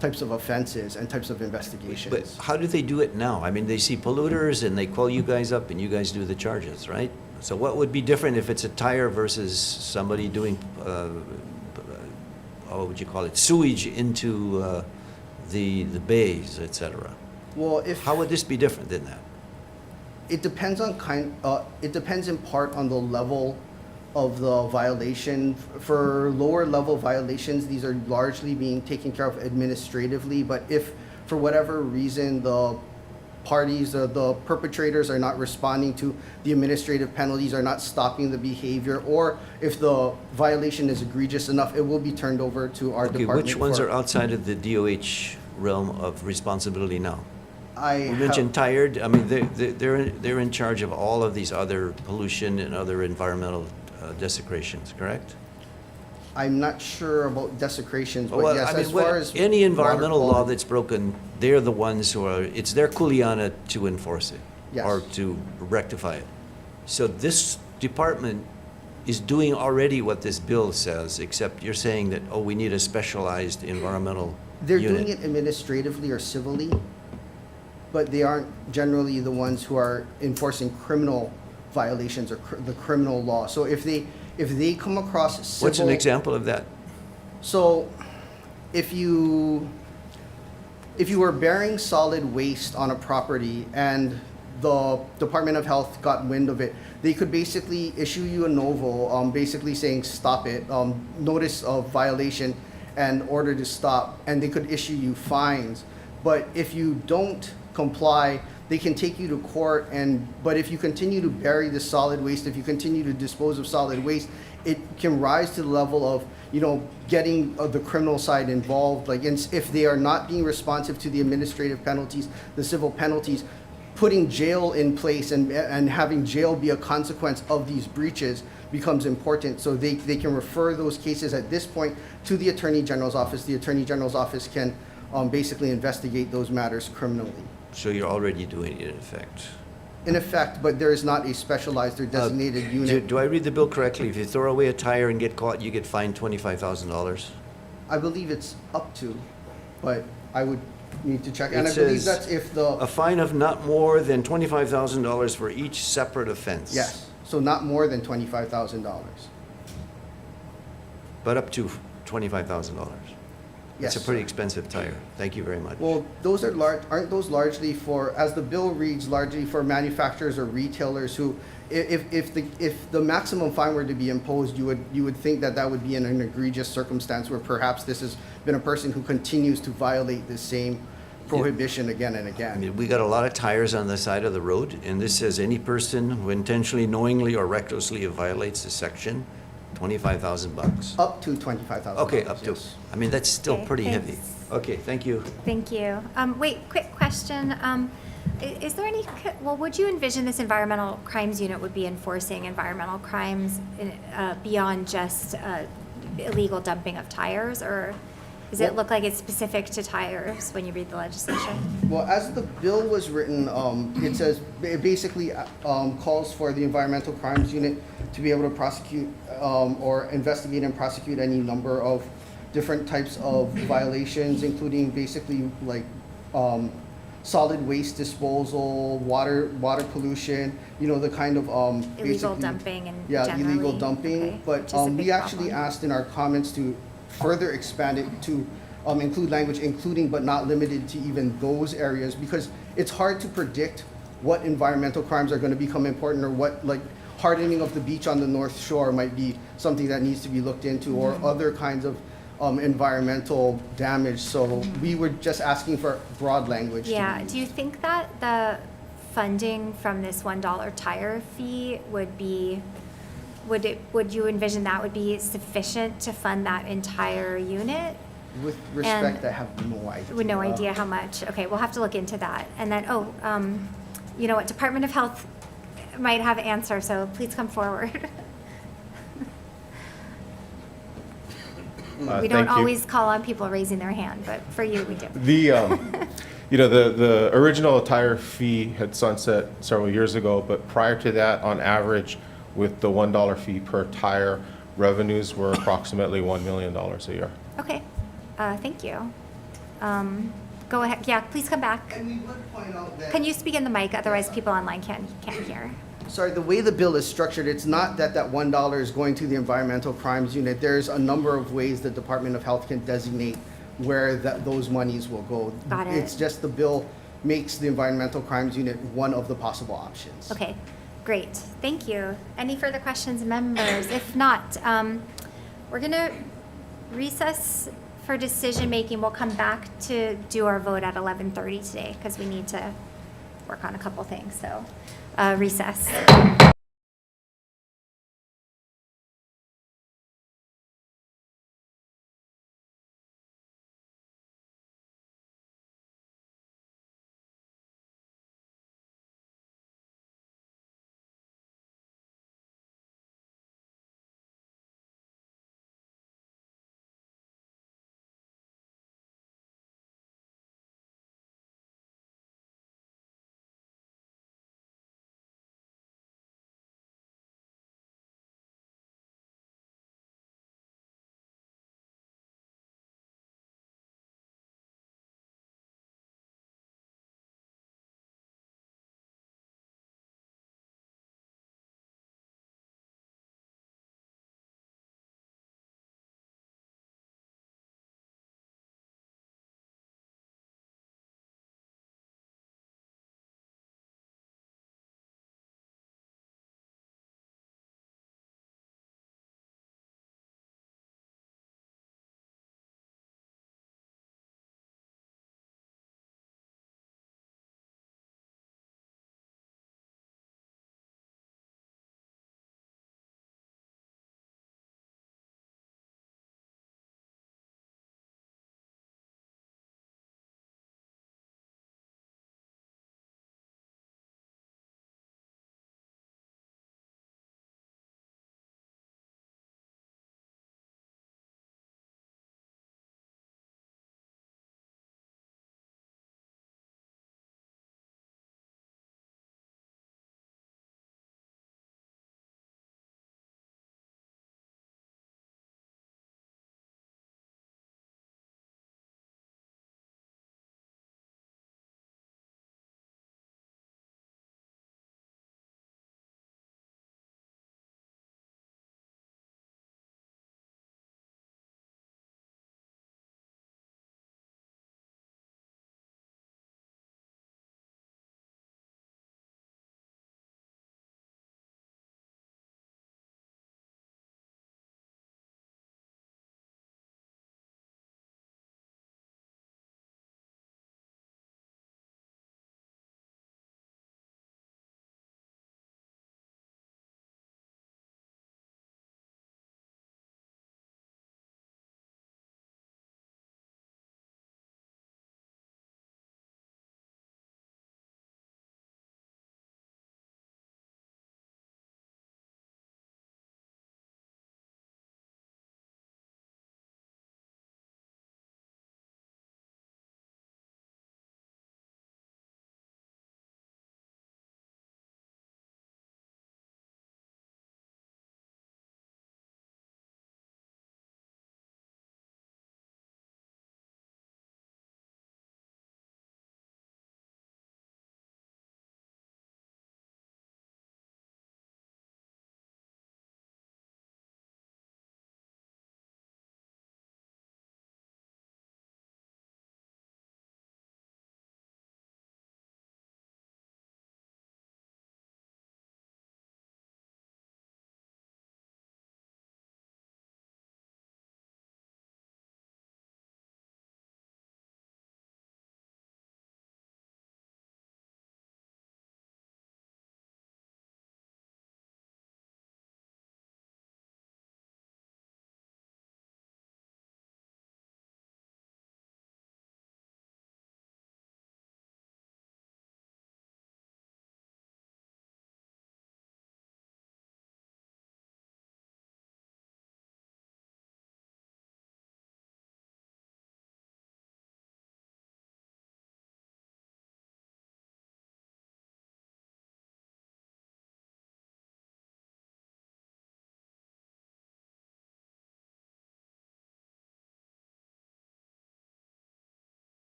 types of offenses and types of investigations. But how do they do it now? I mean, they see polluters and they call you guys up and you guys do the charges, right? So what would be different if it's a tire versus somebody doing, what would you call it, sewage into the bays, et cetera? Well, how would this be different than that? It depends on it depends in part on the level of the violation. For lower level violations, these are largely being taken care of administratively, but if for whatever reason the parties, the perpetrators are not responding to the administrative penalties, are not stopping the behavior, or if the violation is egregious enough, it will be turned over to our department. Which ones are outside of the DOH realm of responsibility now? You mentioned tired. I mean, they're in charge of all of these other pollution and other environmental desecrations, correct? I'm not sure about desecrations, but Well, yes, I mean, as far as any environmental water law that's broken, they're the ones who are, it's their kuleana to enforce it. Yes. Or to rectify it. So this department is doing already what this bill says, except you're saying that, oh, we need a specialized environmental they're unit. doing it administratively or civilly, but they aren't generally the ones who are enforcing criminal violations or the criminal law. So if they come across civil... What's an example of that? So if you were burying solid waste on a property and the Department of Health got wind of it, they could basically issue you a novo, basically saying stop it, notice of violation and order to stop, and they could issue you fines. But if you don't comply, they can take you to court, but if you continue to bury the solid waste, if you continue to dispose of solid waste, it can rise to the level of, getting the criminal side involved. Like, if they are not being responsive to the administrative penalties, the civil penalties, putting jail in place and having jail be a consequence of these breaches becomes important. So they can refer those cases at this point to the Attorney General's office. The Attorney General's office can basically investigate those matters criminally. So you're already doing it in effect? In effect, but there is not a specialized or designated unit. Do I read the bill correctly? If you throw away a tire and get caught, you get fined $25,000? I believe it's up to, but I would need to check. It And I believe says that's if a fine of not more than $25,000 for each separate offense. Yes, so not more than $25,000. But up to $25,000. Yes, That's a pretty sir. expensive tire. Thank you very much. Well, those are aren't those largely for, as the bill reads, largely for manufacturers or retailers who, if the maximum fine were to be imposed, you would think that would be in an egregious circumstance where perhaps this has been a person who continues to violate the same prohibition again and I again. mean, we got a lot of tires on the side of the road, and this says any person who intentionally, knowingly, or recklessly violates the section, $25,000. Up to $25,000. Okay, up to. yes. I mean, that's still Okay, pretty thanks. heavy. Okay, thank you. Thank you. Wait, quick question. Is there any, would you envision this environmental crimes unit would be enforcing environmental crimes beyond just illegal dumping of tires? Or does it look like it's specific to tires when you read the legislation? Well, as the bill was written, it says, it basically calls for the Environmental Crimes Unit to be able to prosecute or investigate and prosecute any number of different types of violations, including basically like solid waste disposal, water pollution, the kind of Illegal basically- dumping and Yeah, generally? illegal dumping. Okay, But which is a we big actually problem. asked in our comments to further expand it to include language, including but not limited to even those areas, because it's hard to predict what environmental crimes are going to become important, or what, like, hardening of the beach on the North Shore might be something that needs to be looked into, or other kinds of environmental damage. So we were just asking for broad language. to Yeah, be used. do you think that the funding from this $1 tire fee would you envision that would be sufficient to fund that entire unit? With respect, I have no idea. With no idea how much. Okay, we'll have to look into that. And then, you know what, Department of Health might have an answer, so please come forward. We don't always call on people raising their hand, but for you, we do. The original tire fee had sunset several years ago, but prior to that, on average, with the $1 fee per tire, revenues were approximately $1 million a year. Okay, thank you. Go ahead, yeah, please come back. And we would point out that. Can you speak in the mic, otherwise people online can't hear. Sorry, the way the bill is structured, it's not that $1 is going to the Environmental Crimes Unit. There's a number of ways the Department of Health can designate where those monies will go. Got it. It's just the bill makes the Environmental Crimes Unit one of the possible options. Okay, great, thank you. Any further questions, members? If not, we're gonna recess for decision-making. We'll come back to do our vote at 11:30 today, because we need to work on a couple things, so recess.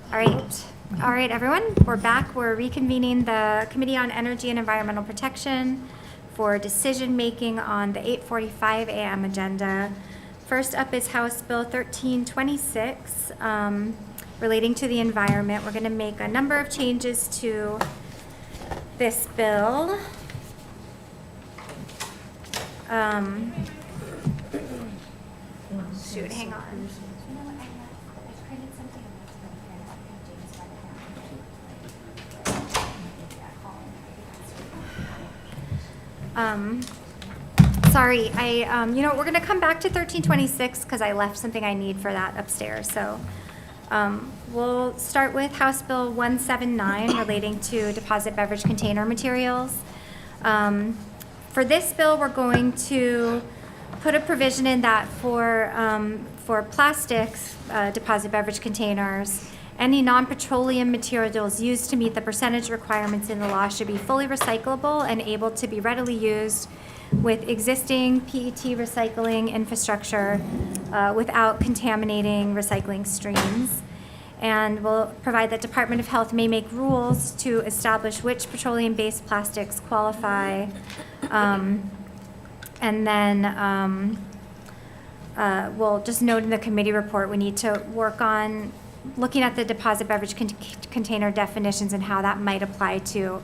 All right, everyone, we're back. We're reconvening the Committee on Energy and Environmental Protection for decision-making on the 8:45 a.m. agenda. First up is House Bill 1326, relating to the environment. We're going to make a number of changes to this bill. Shoot, hang on. Sorry, we're gonna come back to 1326 because I left something I need for that upstairs. So we'll start with House Bill 179 relating to deposit beverage container materials. For this bill, we're going to put a provision in that for plastics deposit beverage containers, any non-petroleum materials used to meet the percentage requirements in the law should be fully recyclable and able to be readily used with existing PET recycling infrastructure without contaminating recycling streams. And we'll provide that Department of Health may make rules to establish which petroleum-based plastics qualify. And then we'll just note in the committee report, we need to work on looking at the deposit beverage container definitions and how that might apply to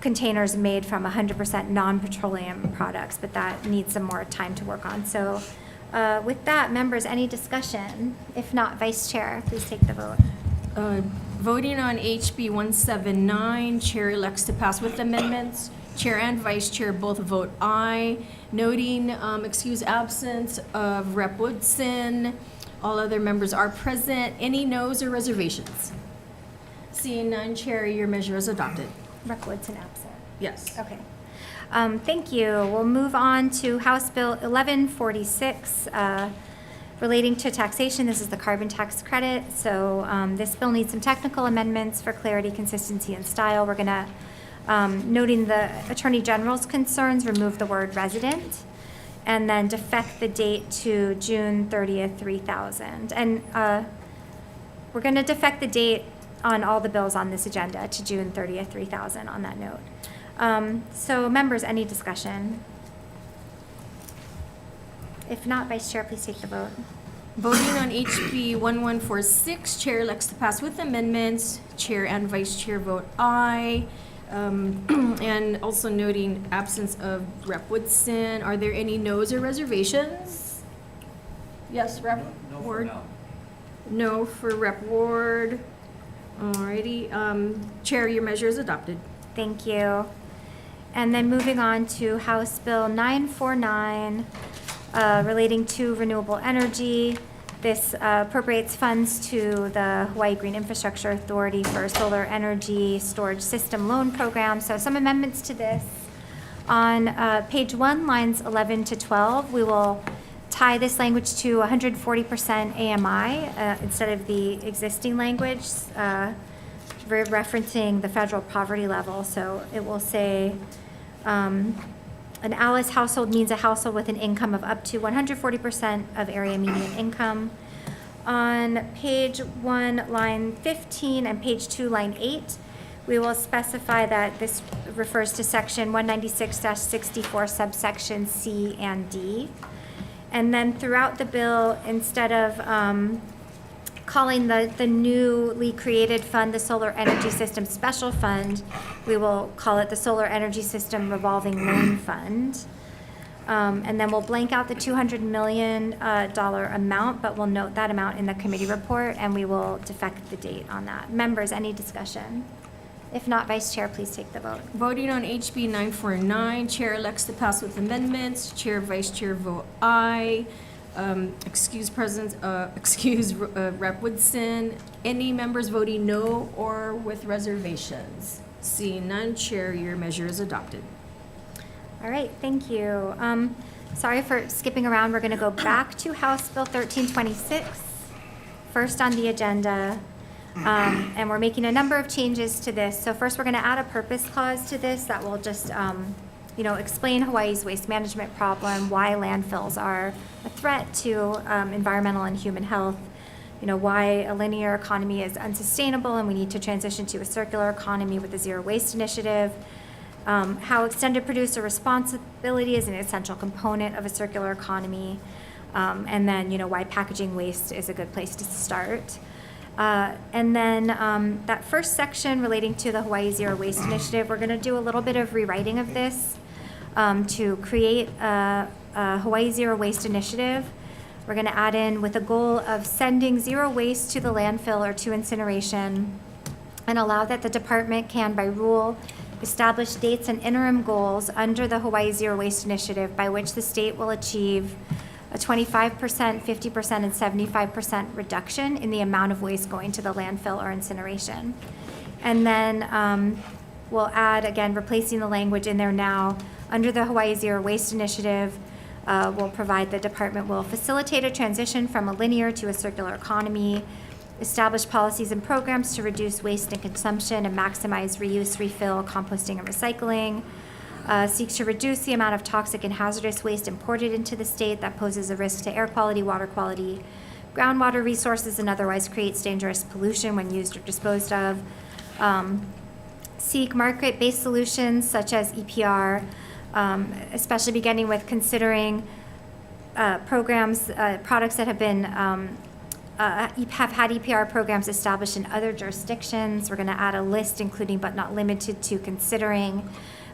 containers made from 100% non-petroleum products, but that needs some more time to work on. So with that, members, any discussion? If not, Vice Chair, please take the vote. Voting on HB 179, Chair elects to pass with amendments. Chair and Vice Chair both vote aye. Noting excused absence of Rep. Woodson. All other members are present. Any noes or reservations? Seeing none, Chair, your measure is adopted. Rep. Woodson absent. Yes. Okay. Thank you. We'll move on to House Bill 1146 relating to taxation. This is the carbon tax credit. So this bill needs some technical amendments for clarity, consistency, and style. We're going to, noting the Attorney General's concerns, remove the word resident, and then defect the date to June 30th, 3000. And we're going to defect the date on all the bills on this agenda to June 30th, 3000 on that note. So members, any discussion? If not, Vice Chair, please take the vote. Voting on HB 1146, Chair elects to pass with amendments. Chair and Vice Chair vote aye. And also noting absence of Rep. Woodson. Are there any noes or reservations? Yes, Rep. Ward? No for Rep. Ward. Alrighty. Chair, your measure is adopted. Thank you. And then moving on to House Bill 949 relating to renewable energy. This appropriates funds to the Hawaii Green Infrastructure Authority for solar energy storage system loan program. So some amendments to this. On page 1, lines 11 to 12, we will tie this language to 140% AMI instead of the existing language, referencing the federal poverty level. So it will say, an ALICE household means a household with an income of up to 140% of area median income. On page 1, line 15, and page 2, line 8, we will specify that this refers to section 196-64, subsection C and D. And then throughout the bill, instead of calling the newly created fund the Solar Energy System Special Fund, we will call it the Solar Energy System Revolving Loan Fund. And then we'll blank out the $200 million amount, but we'll note that amount in the committee report, and we will defect the date on that. Members, any discussion? If not, Vice Chair, please take the vote. Voting on HB 949, Chair elects to pass with amendments. Chair, Vice Chair vote aye. Excuse Rep. Woodson. Any members voting no or with reservations? Seeing none, Chair, your measure is adopted. All right, thank you. Sorry for skipping around. We're going to go back to House Bill 1326, first on the agenda. And we're making a number of changes to this. So first, we're going to add a purpose clause to this that will just explain Hawaii's waste management problem, why landfills are a threat to environmental and human health. why a linear economy is unsustainable and we need to transition to a circular economy with a zero waste initiative, how extended producer responsibility is an essential component of a circular economy, and then, why packaging waste is a good place to start. And then that first section relating to the Hawaii Zero Waste Initiative, we're going to do a little bit of rewriting of this to create a Hawaii Zero Waste Initiative. We're going to add in with a goal of sending zero waste to the landfill or to incineration, and allow that the department can, by rule, establish dates and interim goals under the Hawaii Zero Waste Initiative by which the state will achieve a 25%, 50%, and 75% reduction in the amount of waste going to the landfill or incineration. And then we'll add, again, replacing the language in there now, under the Hawaii Zero Waste Initiative, will provide the department will facilitate a transition from a linear to a circular economy, establish policies and programs to reduce waste and consumption and maximize reuse, refill, composting, and recycling, seeks to reduce the amount of toxic and hazardous waste imported into the state that poses a risk to air quality, water quality, groundwater resources, and otherwise creates dangerous pollution when used or disposed of, seek market-based solutions such as EPR, especially beginning with considering programs, products that have been have had EPR programs established in other jurisdictions. We're going to add a list including but not limited to considering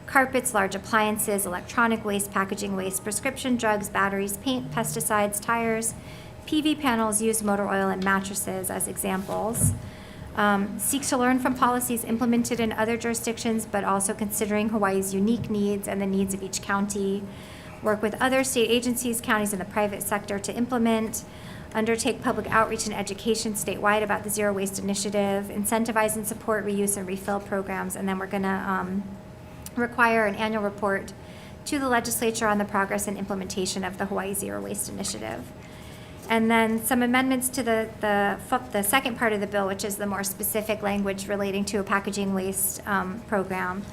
carpets, large appliances, electronic waste, packaging waste, prescription drugs, batteries, paint, pesticides, tires, PV panels, used motor oil, and mattresses as examples. Seeks to learn from policies implemented in other jurisdictions, but also considering Hawaii's unique needs and the needs of each county. Work with other state agencies, counties, and the private sector to implement. Undertake public outreach and education statewide about the Zero Waste Initiative. Incentivize and support reuse and refill programs. And then we're going to require an annual report to the legislature on the progress and implementation of the Hawaii Zero Waste Initiative. And then some amendments to the second part of the bill, which is the more specific language relating to a packaging waste program.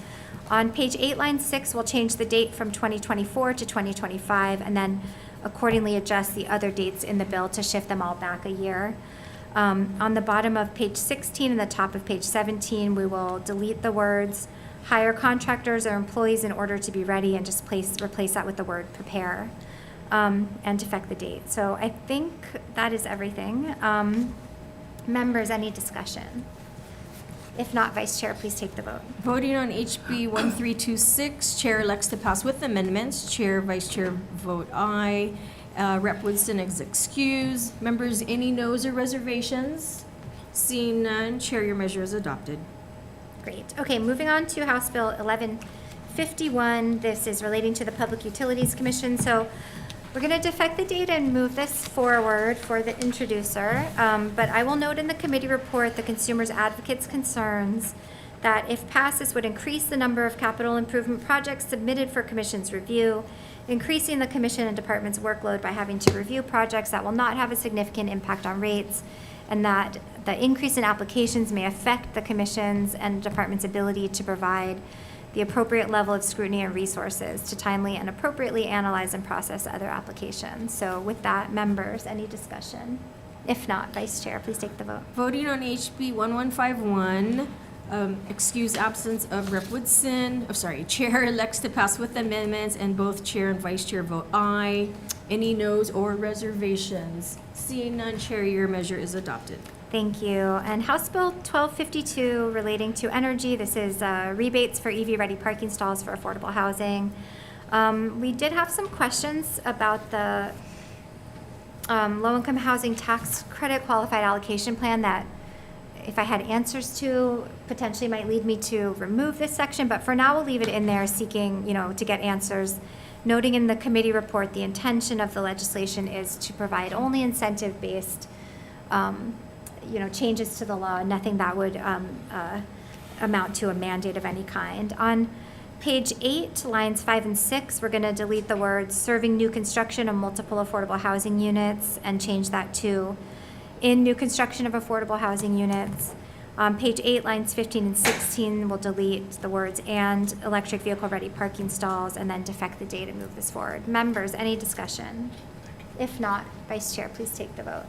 On page 8, line 6, we'll change the date from 2024 to 2025, and then accordingly adjust the other dates in the bill to shift them all back a year. On the bottom of page 16 and the top of page 17, we will delete the words hire contractors or employees in order to be ready, and just replace that with the word prepare. And affect the date. So I think that is everything. Members, any discussion? If not, Vice Chair, please take the vote. Voting on HB 1326, Chair elects to pass with amendments. Chair, Vice Chair vote aye. Rep. Woodson is excused. Members, any noes or reservations? Seeing none, Chair, your measure is adopted. Great. Okay, moving on to House Bill 1151. This is relating to the Public Utilities Commission. So we're going to defect the date and move this forward for the introducer, but I will note in the committee report the Consumers Advocates' concerns that if passed, this would increase the number of capital improvement projects submitted for Commission's review, increasing the Commission and Department's workload by having to review projects that will not have a significant impact on rates, and that the increase in applications may affect the Commission's and Department's ability to provide the appropriate level of scrutiny and resources to timely and appropriately analyze and process other applications. So with that, members, any discussion? If not, Vice Chair, please take the vote. Voting on HB 1151, excuse absence of Rep. Woodson. Chair elects to pass with amendments, and both Chair and Vice Chair vote aye. Any noes or reservations? Seeing none, Chair, your measure is adopted. Thank you. And House Bill 1252 relating to energy. This is rebates for EV-ready parking stalls for affordable housing. We did have some questions about the low-income housing tax credit qualified allocation plan that, if I had answers to, potentially might lead me to remove this section. But for now, we'll leave it in there, seeking, to get answers. Noting in the committee report, the intention of the legislation is to provide only incentive-based changes to the law, nothing that would amount to a mandate of any kind. On page 8, lines 5 and 6, we're going to delete the words serving new construction of multiple affordable housing units and change that to in new construction of affordable housing units. On page 8, lines 15 and 16, we'll delete the words and electric vehicle ready parking stalls, and then defect the date and move this forward. Members, any discussion? If not, Vice Chair, please take the vote.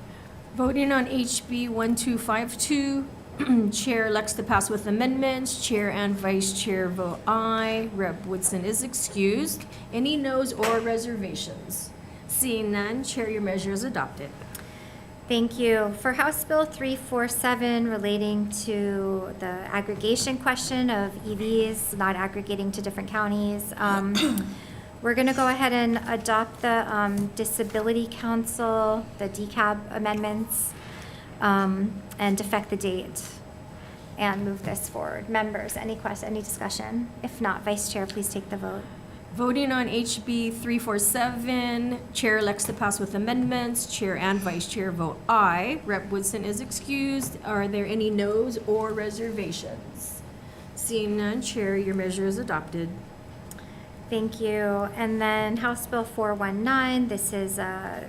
Voting on HB 1252, Chair elects to pass with amendments. Chair and Vice Chair vote aye. Rep. Woodson is excused. Any noes or reservations? Seeing none, Chair, your measure is adopted. Thank you. For House Bill 347 relating to the aggregation question of EVs, not aggregating to different counties, we're going to go ahead and adopt the Disability Council, the DCAB amendments, and defect the date and move this forward. Members, any discussion? If not, Vice Chair, please take the vote. Voting on HB 347, Chair elects to pass with amendments. Chair and Vice Chair vote aye. Rep. Woodson is excused. Are there any noes or reservations? Seeing none, Chair, your measure is adopted. Thank you. And then House Bill 419, this is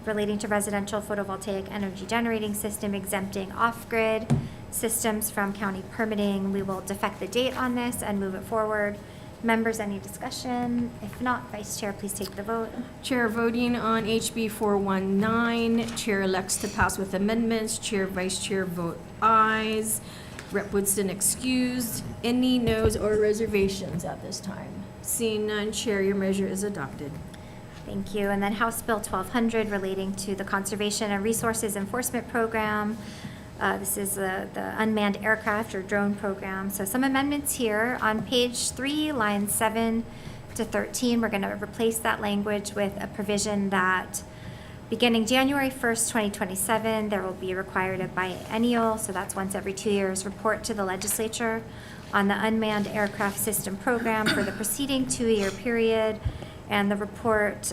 relating to residential photovoltaic energy generating system exempting off-grid systems from county permitting. We will defect the date on this and move it forward. Members, any discussion? If not, Vice Chair, please take the vote. Chair voting on HB 419, Chair elects to pass with amendments. Chair, Vice Chair vote ayes. Rep. Woodson excused. Any noes or reservations at this time? Seeing none, Chair, your measure is adopted. Thank you. And then House Bill 1200 relating to the Conservation and Resources Enforcement Program. This is the unmanned aircraft or drone program. So some amendments here. On page 3, lines 7 to 13, we're going to replace that language with a provision that beginning January 1st, 2027, there will be required a biennial, so that's once every 2 years, report to the legislature on the unmanned aircraft system program for the preceding 2-year period. And the report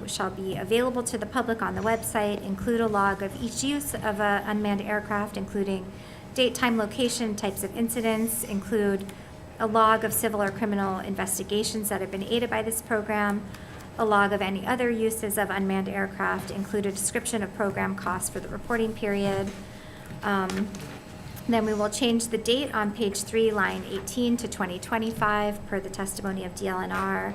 shall be available to the public on the website, include a log of each use of an unmanned aircraft, including date, time, location, types of incidents, include a log of civil or criminal investigations that have been aided by this program, a log of any other uses of unmanned aircraft, include a description of program costs for the reporting period. Then we will change the date on page 3, line 18 to 2025 per the testimony of DLNR.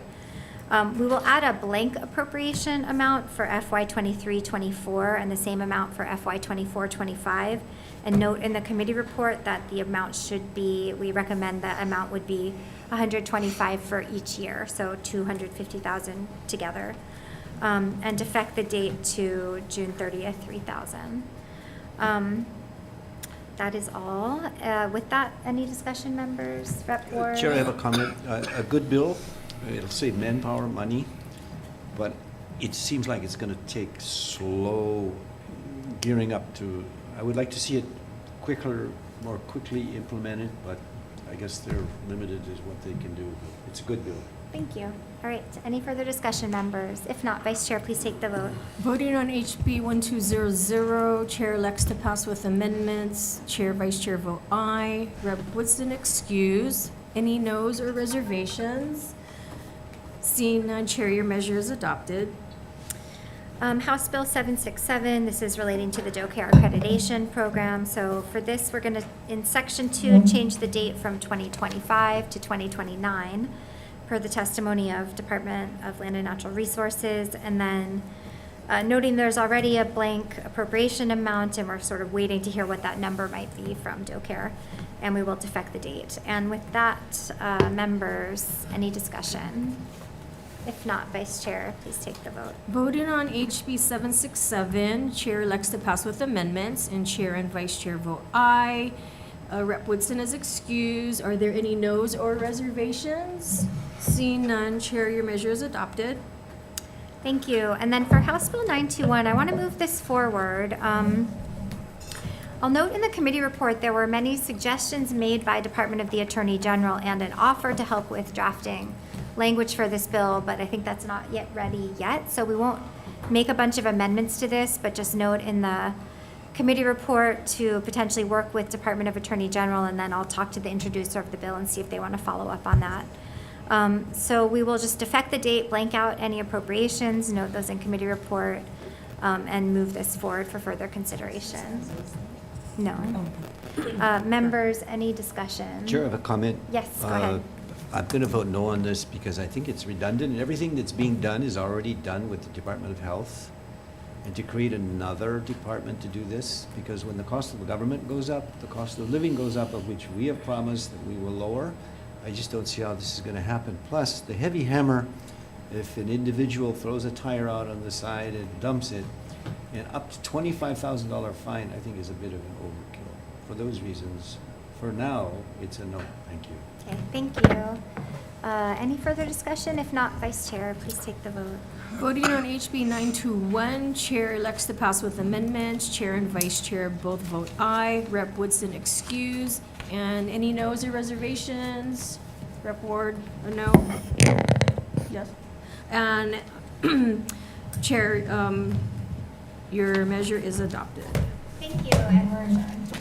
We will add a blank appropriation amount for FY 23-24 and the same amount for FY 24-25. And note in the committee report that the amount should be, we recommend the amount would be $125 for each year, so $250,000 together. And defect the date to June 30th, $3,000. That is all. With that, any discussion, members? Rep. Ward? Chair, I have a comment. A good bill. It'll save manpower, money, but it seems like it's going to take slow gearing up to, I would like to see it more quickly implemented, but I guess they're limited as what they can do. It's a good bill. Thank you. All right, any further discussion, members? If not, Vice Chair, please take the vote. Voting on HB 1200, Chair elects to pass with amendments. Chair, Vice Chair vote aye. Rep. Woodson excused. Any noes or reservations? Seeing none, Chair, your measure is adopted. House Bill 767, this is relating to the DoCare accreditation program. So for this, we're going to, in Section 2, change the date from 2025 to 2029 per the testimony of Department of Land and Natural Resources. And then noting there's already a blank appropriation amount, and we're sort of waiting to hear what that number might be from DoCare, and we will defect the date. And with that, members, any discussion? If not, Vice Chair, please take the vote. Voting on HB 767, Chair elects to pass with amendments, and Chair and Vice Chair vote aye. Rep. Woodson is excused. Are there any noes or reservations? Seeing none, Chair, your measure is adopted. Thank you. And then for House Bill 921, I want to move this forward. I'll note in the committee report there were many suggestions made by Department of the Attorney General and an offer to help with drafting language for this bill, but I think that's not yet ready yet. So we won't make a bunch of amendments to this, but just note in the committee report to potentially work with Department of Attorney General, and then I'll talk to the introducer of the bill and see if they want to follow up on that. So we will just defect the date, blank out any appropriations, note those in committee report, and move this forward for further consideration. No. Members, any discussion? Chair, I have a comment. Yes, go ahead. I'm going to vote no on this because I think it's redundant, and everything that's being done is already done with the Department of Health. and to create another department to do this, because when the cost of the government goes up, the cost of living goes up, of which we have promised that we will lower. I just don't see how this is going to happen. Plus, the heavy hammer, if an individual throws a tire out on the side and dumps it, and up to $25,000 fine, I think is a bit of an overkill. For those reasons, for now, it's a no. Thank you. Okay, thank you. Any further discussion? If not, Vice Chair, please take the vote. Voting on HB 921, Chair elects to pass with amendments. Chair and Vice Chair both vote aye. Rep. Woodson excuse. And any noes or reservations? Rep. Ward, a no? Yes. And Chair, your measure is adopted. Thank you, and we're adjourned.